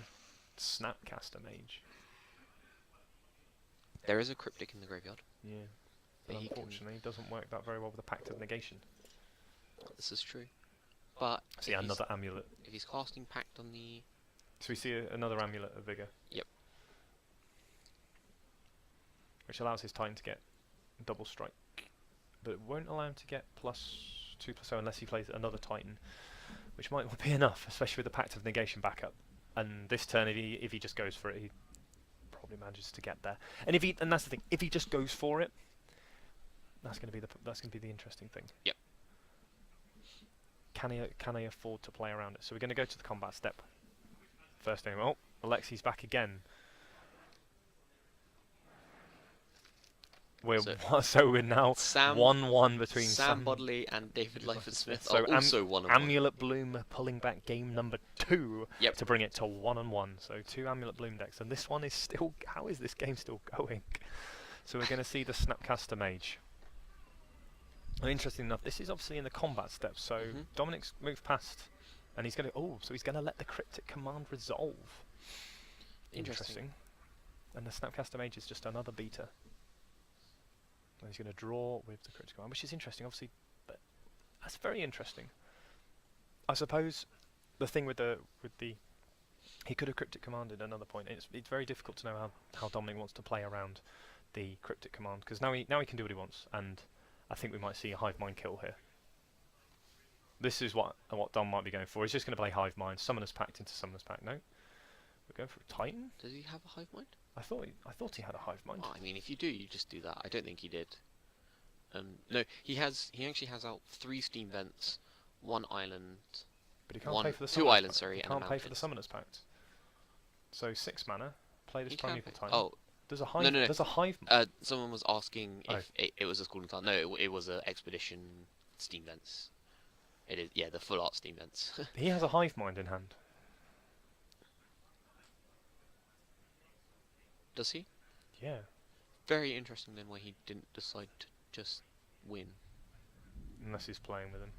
Snapcaster Mage. There is a Cryptic in the graveyard. Yeah. But unfortunately, it doesn't work that very well with the Pact of Negation. This is true. But See another Amulet. If he's casting Pact on the... So we see another Amulet of Vigor. Yep. Which allows his Titan to get double strike. But it won't allow him to get +2/+0 unless he plays another Titan, which might not be enough, especially with the Pact of Negation backup. And this turn, if he just goes for it, he probably manages to get there. And that's the thing, if he just goes for it, that's going to be the interesting thing. Yep. Can I afford to play around it? So we're going to go to the combat step. First thing, oh, Alexi's back again. So we're now 1-1 between Sam Bodley and David Lyford-Smith so are also 1-1. Amulet Bloom pulling back game number 2 yep. to bring it to 1-1. So 2 Amulet Bloom decks, and this one is still. How is this game still going? So we're going to see the Snapcaster Mage. And interesting enough, this is obviously in the combat step. So Dominic's moved past, and he's going to. Oh, so he's going to let the Cryptic Command resolve. Interesting. And the Snapcaster Mage is just another beta. And he's going to draw with the Cryptic Command, which is interesting, obviously. But that's very interesting. I suppose the thing with the he could have Cryptic Commanded another point. It's very difficult to know how Dominic wants to play around the Cryptic Command, because now he can do what he wants, and I think we might see a Hive Mind kill here. This is what Dom might be going for. He's just going to play Hive Mind, Summoner's Pact into Summoner's Pact. No, we're going for a Titan. Does he have a Hive Mind? I thought he had a Hive Mind. Oh, I mean, if you do, you just do that. I don't think he did. No, he actually has out 3 Steam Vents, 1 island, but he can't pay for the 2 islands, sorry, he and can't pay for the Summoner's Pact. So 6 mana. Play this Primeval Titan. Oh, there's a Hive. no. There's a Hive. Someone was asking if it was a Schooling Titan. No, it was a Expedition Steam Vents. It is, yeah, the full art Steam Vents. He has a Hive Mind in hand. Does he? Yeah. Very interesting then why he didn't decide to just win. Unless he's playing with him.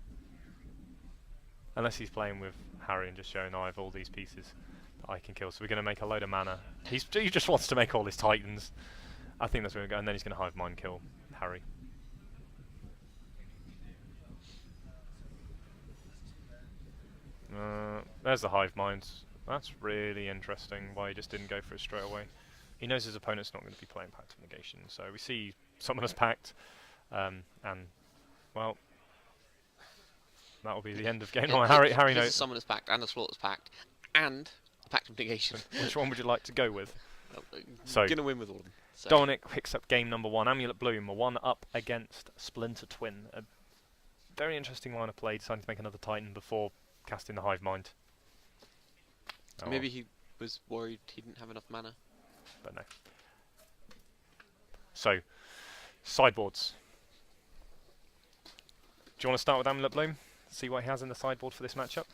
Unless he's playing with Harry and just showing, I have all these pieces that I can kill. So we're going to make a load of mana. He just wants to make all his Titans. I think that's where we go. And then he's going to Hive Mind kill Harry. There's the Hive Minds. That's really interesting why he just didn't go for it straight away. He knows his opponent's not going to be playing Pact of Negation, so we see Summoner's Pact, and, well, that will be the end of game. Yeah, Harry knows. A Summoner's Pact, and a Slaughter's Pact, and a Pact of Negation. Which one would you like to go with? So, going to win with all of them. So. Dominic picks up game number 1, Amulet Bloom, a 1-up against Splinter Twin. A very interesting line of play, deciding to make another Titan before casting the Hive Mind. Oh. Maybe he was worried he didn't have enough mana. But no. So, sideboards. Do you want to start with Amulet Bloom? See what he has in the sideboard for this matchup?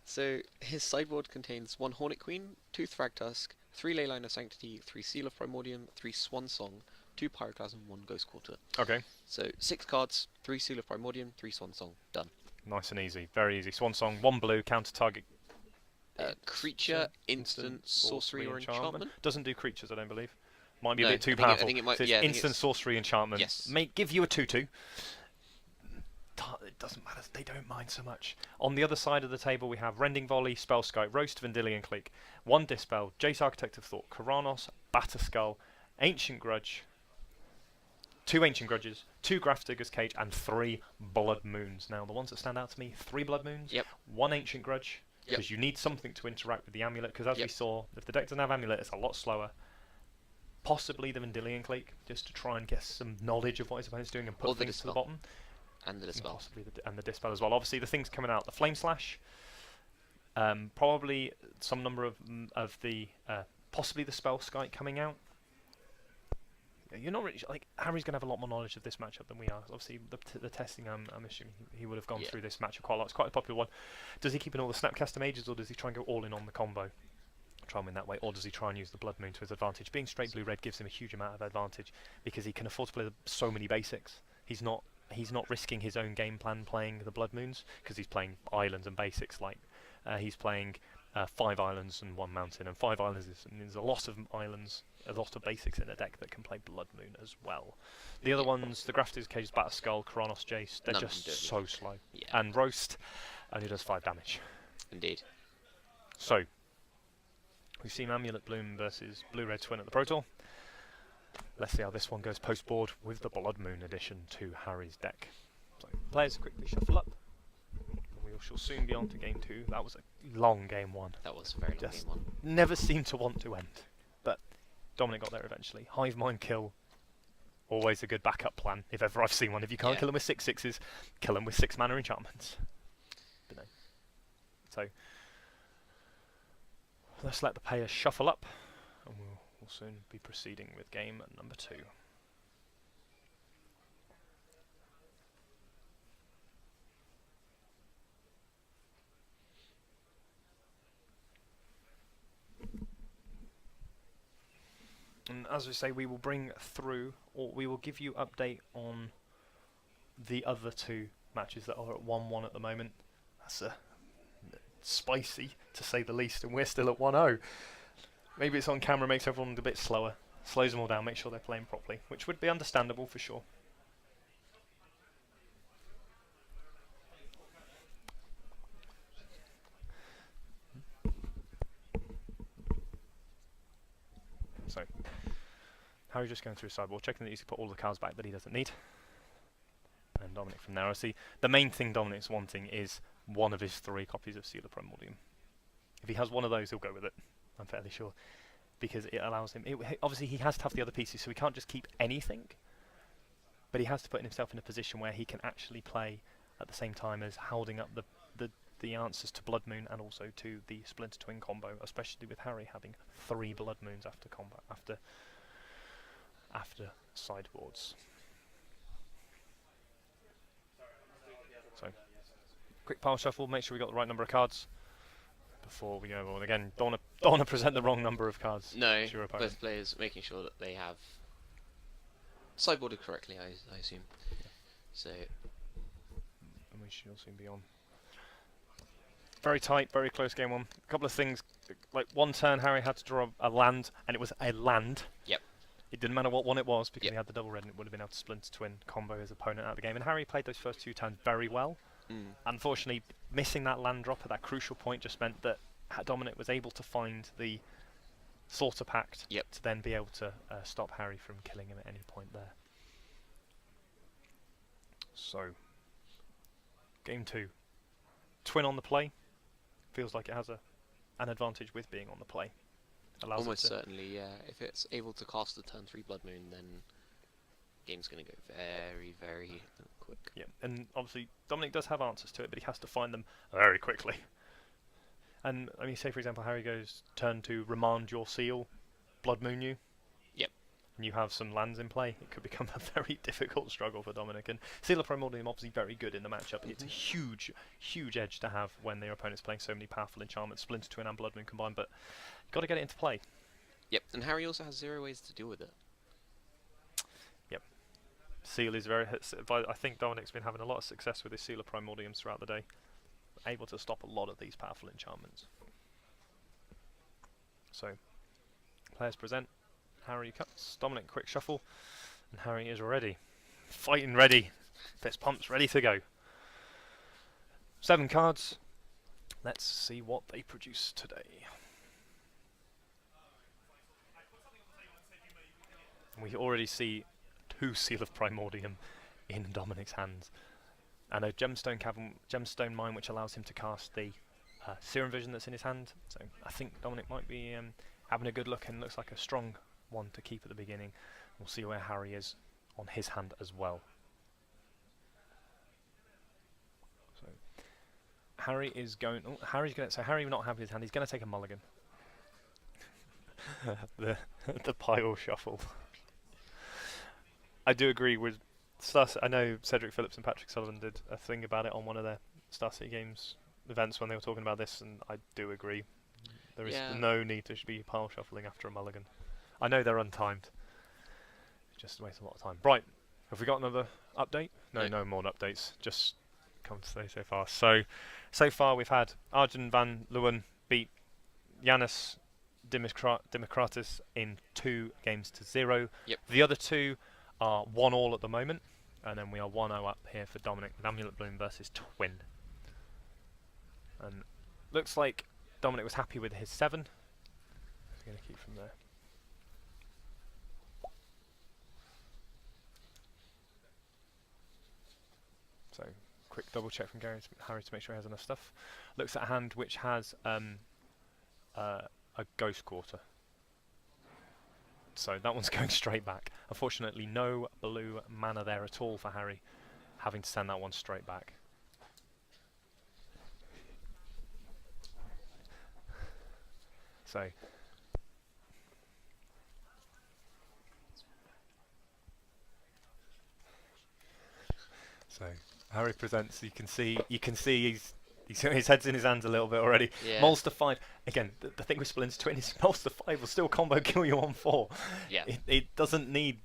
So, his sideboard contains 1 Hornet Queen, 2 Thragtusk, 3 Leyline of Sanctity, 3 Seal of Primordium, 3 Swan Song, 2 Pyroclasm, 1 Ghost Quarter. Okay. So, 6 cards, 3 Seal of Primordium, 3 Swan Song. Done. Nice and easy. Very easy. Swan Song, 1 blue, counter target Creature, instant, sorcery, or enchantment. Doesn't do creatures, I don't believe. Might be No, a bit too I powerful. think it might. So it's Yeah, instant sorcery enchantment. Yes. May give you a 2/2. It doesn't matter. They don't mind so much. On the other side of the table, we have Rending Volley, Spellskite, Roast, Vendilion Clique, 1 Dispel, Jace Architect of Thought, Karanos, Batterskull, Ancient Grudge, 2 Ancient Grudges, 2 Grafdigger's Cage, and 3 Blood Moons. Now, the ones that stand out to me, 3 Blood Moons, 1 Ancient Grudge, because you need something to interact with the Amulet, because as we saw, if the deck doesn't have Amulet, it's a lot slower. Possibly the Vendilion Clique, just to try and get some knowledge of what his opponent's doing and put things to the bottom. And the Dispel. Possibly and the Dispel as well. Obviously, the things coming out, the Flame Slash, probably some number of the, possibly the Spellskite coming out. You're not really, like, Harry's going to have a lot more knowledge of this matchup than we are. Obviously, the testing, I'm assuming he would have gone through this matchup quite a lot. It's quite a popular one. Does he keep in all the Snapcaster Mages, or does he try and go all in on the combo? Try and win that way, or does he try and use the Blood Moon to his advantage? Being straight blue-red gives him a huge amount of advantage, because he can afford to play so many basics. He's not risking his own game plan playing the Blood Moons, because he's playing islands and basics. Like he's playing 5 islands and 1 mountain, and 5 islands means a lot of islands, a lot of basics in a deck that can play Blood Moon as well. The other ones, the Grafdigger's Cage, Batterskull, Karanos, Jace, they're just so slow. And Roast only does 5 damage. Indeed. So we've seen Amulet Bloom versus Blue-Red Twin at the Pro Tour. Let's see how this one goes post-board with the Blood Moon addition to Harry's deck. So players quickly shuffle up. And we shall soon be on to game 2. That was a long game 1. That was a very long game 1. Never seemed to want to end. But Dominic got there eventually. Hive Mind kill. Always a good backup plan, if ever I've seen one. If you can't kill them with 6/6s, kill them with 6 mana enchantments. But no. So let's let the players shuffle up, and we'll soon be proceeding with game number 2. And as we say, we will bring through, or we will give you update on the other 2 matches that are at 1-1 at the moment. That's spicy, to say the least, and we're still at 1-0. Maybe it's on camera, makes everyone a bit slower, slows them all down, makes sure they're playing properly, which would be understandable for sure. So, Harry's just going through his sideboard, checking that he's put all the cards back that he doesn't need. And Dominic from there. I see the main thing Dominic's wanting is one of his 3 copies of Seal of Primordium. If he has one of those, he'll go with it, I'm fairly sure. Because it allows him... obviously, he has to have the other pieces, so he can't just keep anything. But he has to put himself in a position where he can actually play at the same time as holding up the answers to Blood Moon and also to the Splinter Twin combo, especially with Harry having 3 Blood Moons after combat, after sideboards. So, quick pile shuffle, make sure we got the right number of cards before we go on. Again, don't want to present the wrong number of cards. No, to your opponent. both players making sure that they have sideboarded correctly, I assume. Yeah. So, and we shall soon be on. Very tight, very close game 1. A couple of things, like one turn Harry had to draw a land, and it was a land. Yep. It didn't matter what one it was, because he had the double red and it would have been able to Splinter Twin combo his opponent out of the game. And Harry played those first 2 turns very well. Unfortunately, missing that land drop at that crucial point just meant that Dominic was able to find the Slaughter Pact to then be able to stop Harry from killing him at any point there. So, game 2. Twin on the play. Feels like it has an advantage with being on the play. Allows almost certainly, yeah. If it's able to cast the turn 3 Blood Moon, then game's going to go very, very quick. Yeah, and obviously Dominic does have answers to it, but he has to find them very quickly. And I mean, say for example, Harry goes turn to remand your seal, Blood Moon you. Yep. And you have some lands in play. It could become a very difficult struggle for Dominic. And Seal of Primordium obviously very good in the matchup. It's a huge, huge edge to have when their opponent's playing so many powerful enchantments, Splinter Twin and Blood Moon combined. But you've got to get it into play. Yep, and Harry also has 0 ways to deal with it. Yep. Seal is very... I think Dominic's been having a lot of success with his Seal of Primordiums throughout the day. Able to stop a lot of these powerful enchantments. So, players present. Harry cuts. Dominic, quick shuffle. And Harry is ready. Fighting ready. Fist pumps ready to go. 7 cards. Let's see what they produce today. We already see 2 Seal of Primordium in Dominic's hands. And a gemstone mine which allows him to cast the Serum Vision that's in his hand. So I think Dominic might be having a good look, and looks like a strong one to keep at the beginning. We'll see where Harry is on his hand as well. So Harry is going. Oh, So Harry will not have his hand. He's going to take a mulligan. the pile shuffle. I do agree with Star. I know Cedric Phillips and Patrick Sullivan did a thing about it on one of their Star City Games events when they were talking about this, and I do agree. There is no need to be pile shuffling after a mulligan. I know they're untimed. It just wastes a lot of time. Right, have we got another update? No more updates. Just come to say so far. So far we've had Arjun van Leeuwen beat Yanis Democratis in 2 games to 0. Yep. The other 2 are 1-1 at the moment, and then we are 1-0 up here for Dominic with Amulet Bloom versus Twin. And looks like Dominic was happy with his 7. He's going to keep from there. So, quick double check from Harry to make sure he has enough stuff. Looks at a hand which has a Ghost Quarter. So that one's going straight back. Unfortunately, no blue mana there at all for Harry, having to send that one straight back. So Harry presents. You can see his head's in his hands a little bit already. Yeah. Molster 5. Again, the thing with Splinter Twin is Molster 5 will still combo kill you on 4. Yeah. It doesn't need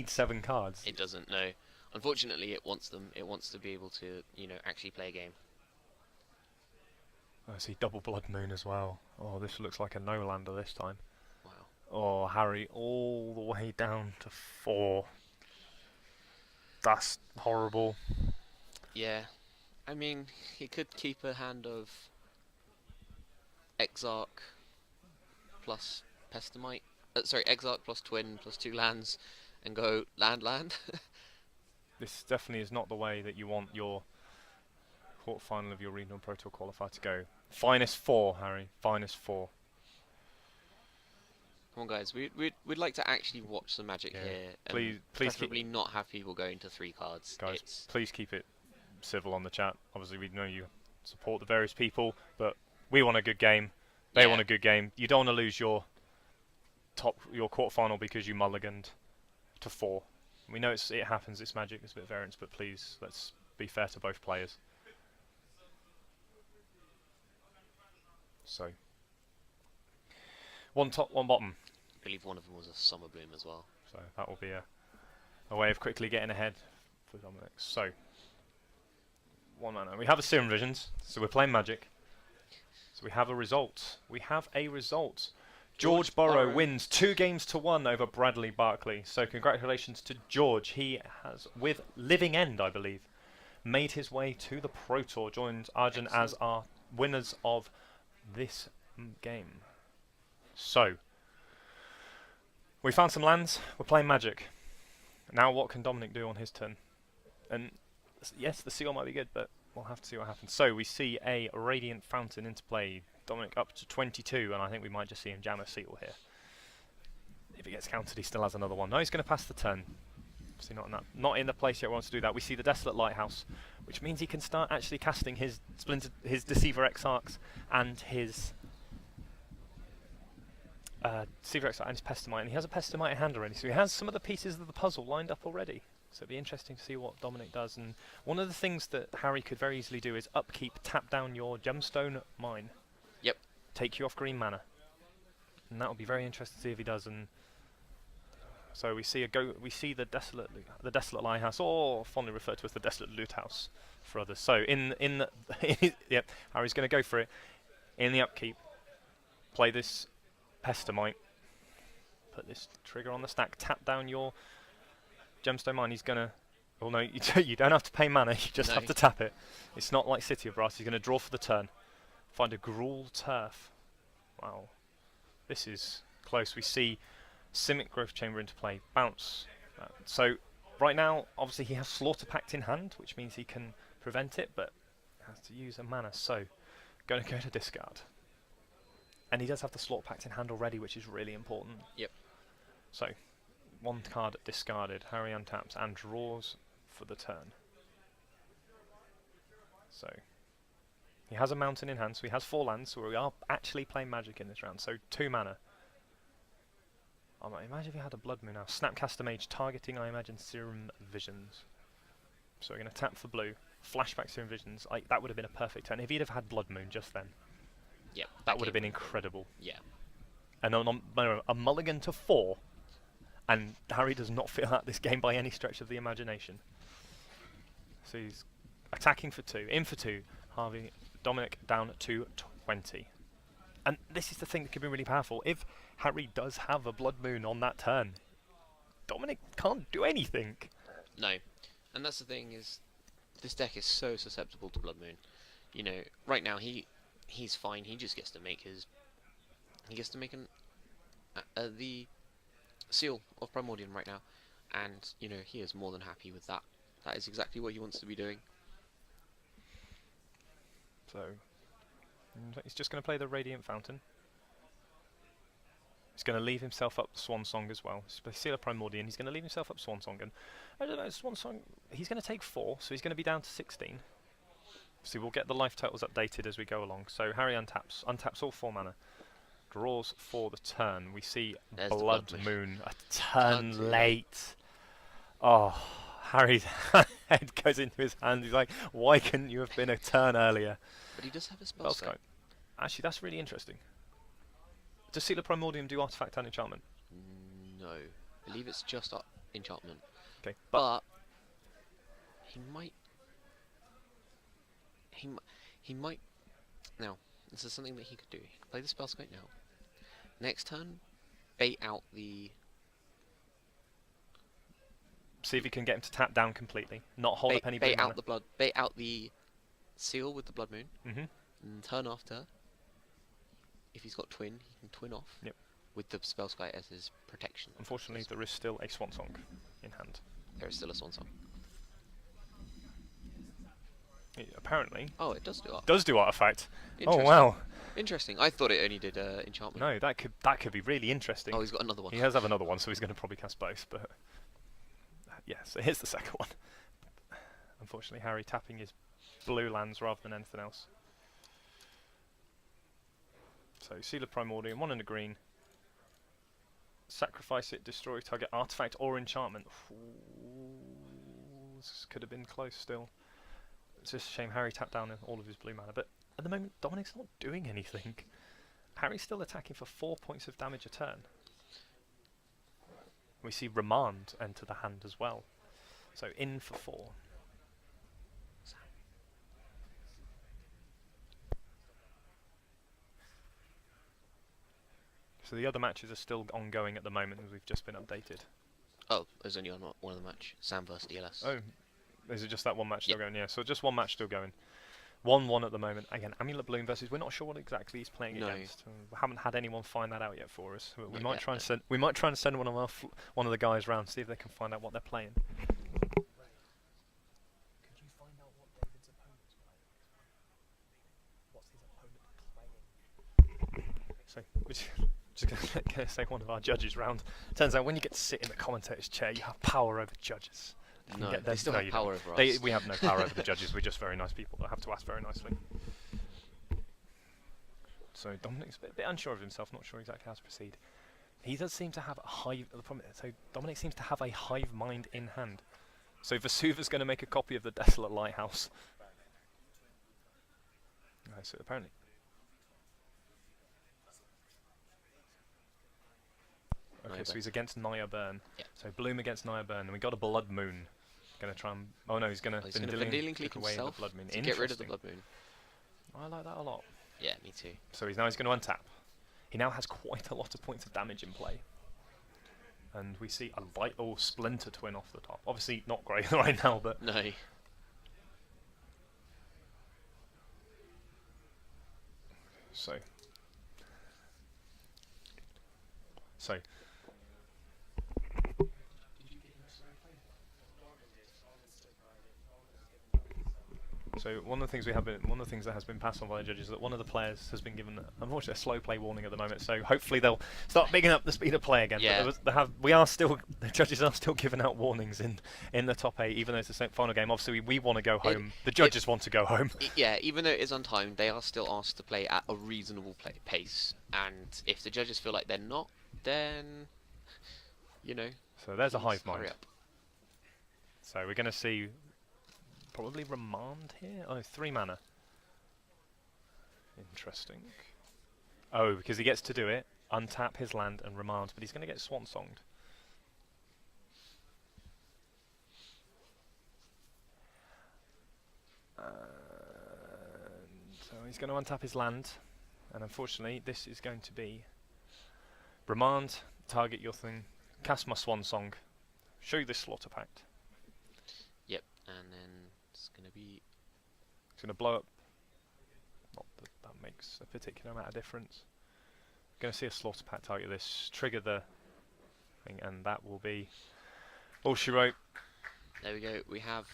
7 cards. It doesn't. No. Unfortunately, it wants them. It wants to be able to, actually play a game. I see double Blood Moon as well. Oh, this looks like a no-lander this time. Wow. Oh, Harry all the way down to 4. That's horrible. Yeah. I mean, he could keep a hand of Exarch plus Pestamite. Exarch plus Twin plus 2 lands, and go land. This definitely is not the way that you want your quarterfinal of your regional Pro Tour qualifier to go. Finest 4, Harry. Finest 4. Come on, guys. We'd like to actually watch some Magic here. Please preferably not have people going to 3 cards. Guys, please keep it civil on the chat. Obviously, we know you support the various people, but we want a good game. They want a good game. You don't want to lose your quarterfinal because you mulliganed to 4. We know it happens. It's Magic. It's a bit of variance, but please let's be fair to both players. So, 1 top, 1 bottom. I believe one of them was a Summer Bloom as well. So that will be a way of quickly getting ahead for Dominic. So, 1 mana. We have a Serum Visions, so we're playing Magic. So we have a result. George Burrow wins 2 games to 1 over Bradley Barkley. So congratulations to George. He has, with Living End, I believe, made his way to the Pro Tour. Joined Arjun as our winners of this game. So, we found some lands. We're playing Magic. Now what can Dominic do on his turn? And yes, the seal might be good, but we'll have to see what happens. So we see a Radiant Fountain into play. Dominic up to 22, and I think we might just see him jam a seal here. If he gets countered, he still has another one. No, he's going to pass the turn. Obviously not in the place yet wants to do that. We see the Desolate Lighthouse, which means he can start actually casting his Deceiver Exarchs and his Deceiver Exarch and his Pestamite. And he has a Pestamite in hand already, so he has some of the pieces of the puzzle lined up already. So it'll be interesting to see what Dominic does. And one of the things that Harry could very easily do is upkeep, tap down your Gemstone Mine. Yep. Take you off green mana. And that will be very interesting to see if he does. And so we see the Desolate Lighthouse, or fondly referred to as the Desolate Loot House for others. So yep, Harry's going to go for it in the upkeep. Play this Pester might put this trigger on the stack, tap down your gemstone mine. He's gonna. Oh no, you don't have to pay mana. You just have to tap it. It's not like City of Brass. He's gonna draw for the turn. Find a Gruul Turf. Wow, this is close. We see Simic Growth Chamber into play. Bounce. So right now, obviously he has Slaughter Pact in hand, which means he can prevent it, but has to use a mana. So gonna go to discard. And he does have the Slaughter Pact in hand already, which is really important. Yep. So, one card discarded. Harry untaps and draws for the turn. So, he has a mountain in hand, so he has 4 lands, so we are actually playing Magic in this round. So, 2 mana. Imagine if he had a Blood Moon now. Snapcaster Mage targeting, I imagine, Serum Visions. So, we're going to tap for blue. Flashback Serum Visions. That would have been a perfect turn. If he'd have had Blood Moon just then. Yeah, that would have been incredible. Yeah. And a mulligan to 4, and Harry does not feel out this game by any stretch of the imagination. So he's attacking for 2, in for 2. Harvey, Dominic down to 20. And this is the thing that could be really powerful. If Harry does have a Blood Moon on that turn, Dominic can't do anything. No. And that's the thing, is this deck is so susceptible to Blood Moon. You know, right now he's fine. He just gets to make the seal of Primordium right now, and you know he is more than happy with that. That is exactly what he wants to be doing. So he's just going to play the Radiant Fountain. He's going to leave himself up Swan Song as well. Seal of Primordium. He's going to leave himself up Swan Song, and I don't know, Swan Song. He's going to take 4, so he's going to be down to 16. So we'll get the life totals updated as we go along. So Harry untaps all 4 mana, draws for the turn. We see Blood Moon a turn late. Oh, Harry's head goes into his hand. He's like, why couldn't you have been a turn earlier? But he does have a spell scope. Actually, that's really interesting. Does Seal of Primordium do artifact and enchantment? No, I believe it's just enchantment. Okay, but he might. He might. Now, this is something that he could do. He could play the Spellscape now. Next turn, bait out the. See if he can get him to tap down completely, not hold up any blue mana. Bait out the seal with the Blood Moon. Mm-hmm. And turn after, if he's got twin, he can twin off. Yep. With the Spellscape as his protection. Unfortunately, there is still a Swan Song in hand. There is still a Swan Song. Apparently. Oh, it does do artifact. Does do artifact. Oh wow. Interesting. I thought it only did enchantment. No, that could be really interesting. Oh, he's got another one. He does have another one, so he's going to probably cast both. But yeah, so here's the second one. Unfortunately, Harry tapping his blue lands rather than anything else. So Seal of Primordium, 1 and a green. Sacrifice it, destroy target artifact or enchantment. Ooh, this could have been close still. It's just a shame Harry tapped down all of his blue mana, but at the moment Dominic's not doing anything. Harry's still attacking for 4 points of damage a turn. We see Remand enter the hand as well. So in for 4. So the other matches are still ongoing at the moment as we've just been updated. Oh, there's only one of the match. Sam versus DLS. Oh. Is it just that one match still going? Yeah, so just one match still going. 1-1 at the moment. Again, Amulet Bloom versus. We're not sure what exactly he's playing against. We haven't had anyone find that out yet for us. We might try and send. We might try and send one of the guys round, see if they can find out what they're playing. Could you find out what David's opponent's playing? What's his opponent playing? So, just gonna say one of our judges round. Turns out when you get to sit in the commentator's chair, you have power over judges. No, they still have power over us. We have no power over the judges. We're just very nice people that have to ask very nicely. So Dominic's a bit unsure of himself, not sure exactly how to proceed. He does seem to have a hive. So Dominic seems to have a hive mind in hand. So Vesuva's going to make a copy of the Desolate Lighthouse. So apparently. Okay, so he's against Naya Burn. Yeah. So Bloom against Naya Burn, and we got a Blood Moon. Going to try and... Oh no, he's going to Vendilion Clique himself the Blood Moon. to get rid of the Blood Moon. I like that a lot. Yeah, me too. So he's going to untap. He now has quite a lot of points of damage in play. And we see a light or splinter twin off the top. Obviously not great right now, but... No. So... So one of the things that has been passed on by the judges is that one of the players has been given, unfortunately, a slow play warning at the moment. So hopefully they'll start bigging up the speed of play again. Yeah. But the judges are still giving out warnings in the top 8, even though it's the same final game. Obviously, we want to go home. The judges want to go home. Yeah, even though it is untimed, they are still asked to play at a reasonable pace. And if the judges feel like they're not, then So there's a hive mind. hurry up. So we're going to see. Probably remand here? Oh, 3 mana. Interesting. Oh, because he gets to do it, untap his land and remand, but he's going to get swan-songed. So he's going to untap his land, and unfortunately this is going to be remand, target your thing, cast my swan-song, show you this slaughter pact. Yep, and then it's going to be... It's going to blow up. Not that that makes a particular amount of difference. Going to see a slaughter pact target this, trigger the thing, and that will be all she wrote. There we go. We have...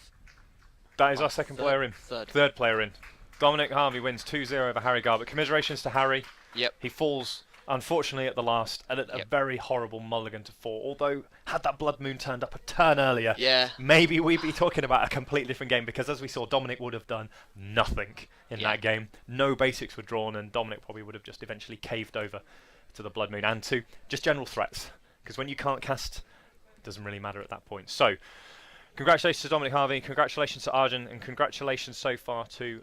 That is our second player in. Third player in. Dominic Harvey wins 2-0 over Harry Garbett. Commiserations to Harry. Yep. He falls, unfortunately, at the last, and at a very horrible mulligan to 4. Although, had that Blood Moon turned up a turn earlier, maybe we'd be talking about a completely different game, because as we saw, Dominic would have done nothing in that game. No basics were drawn, and Dominic probably would have just eventually caved over to the Blood Moon and to just general threats. Because when you can't cast, it doesn't really matter at that point. So, congratulations to Dominic Harvey, congratulations to Arjun, and congratulations so far to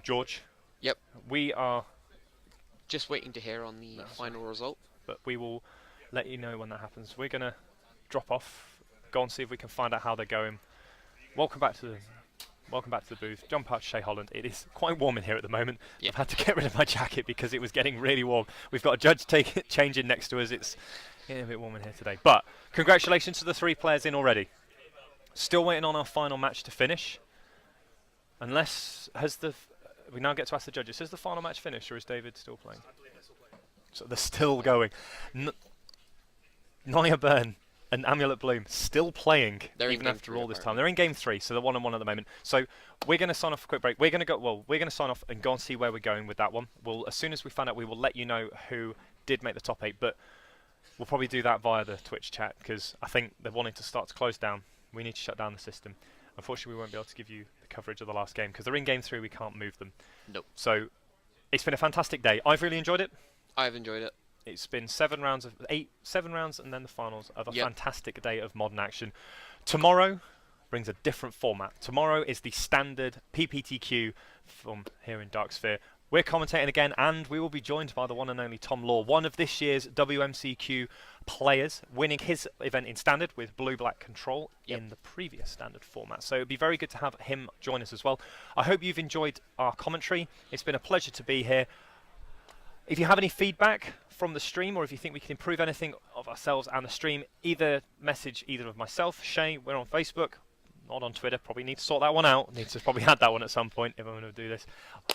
George. Yep. We are just waiting to hear on the final result. But we will let you know when that happens. We're going to drop off, go and see if we can find out how they're going. Welcome back to the booth. Jump out to Shea Holland. It is quite warm in here at the moment. I've had to get rid of my jacket because it was getting really warm. We've got a judge changing next to us. It's getting a bit warm in here today. But congratulations to the 3 players in already. Still waiting on our final match to finish. Unless we now get to ask the judges, has the final match finished, or is David still playing? So they're still going. Nia Byrne and Amulet Bloom still playing, even after all this time. They're in game 3, so they're 1-1 at the moment. So we're going to sign off a quick break. We're going to sign off and go and see where we're going with that one. As soon as we find out, we will let you know who did make the top 8. But we'll probably do that via the Twitch chat, because I think they're wanting to start to close down. We need to shut down the system. Unfortunately, we won't be able to give you the coverage of the last game because they're in game 3. We can't move them. Nope. So it's been a fantastic day. I've really enjoyed it. I've enjoyed it. It's been 7 rounds, and then the finals of a fantastic day of modern action. Tomorrow brings a different format. Tomorrow is the standard PPTQ from here in Dark Sphere. We're commentating again, and we will be joined by the one and only Tom Law, one of this year's WMCQ players, winning his event in standard with blue-black control in the previous standard format. So it'd be very good to have him join us as well. I hope you've enjoyed our commentary. It's been a pleasure to be here. If you have any feedback from the stream, or if you think we can improve anything of ourselves and the stream, either message either of myself, Shay, we're on Facebook, not on Twitter, probably need to sort that one out. Need to probably add that one at some point if I'm going to do this.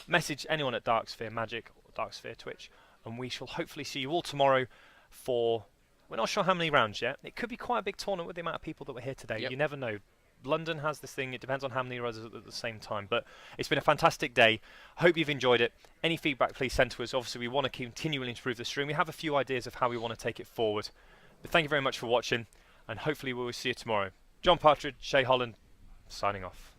Message anyone at Dark Sphere Magic or Dark Sphere Twitch, and we shall hopefully see you all tomorrow for, we're not sure how many rounds yet. It could be quite a big tournament with the amount of people that were here today. You never know. London has this thing, it depends on how many runs at the same time, but it's been a fantastic day. Hope you've enjoyed it. Any feedback, please send to us. Obviously, we want to continually improve the stream. We have a few ideas of how we want to take it forward. But thank you very much for watching, and hopefully we will see you tomorrow. John Partridge, Shay Holland, signing off.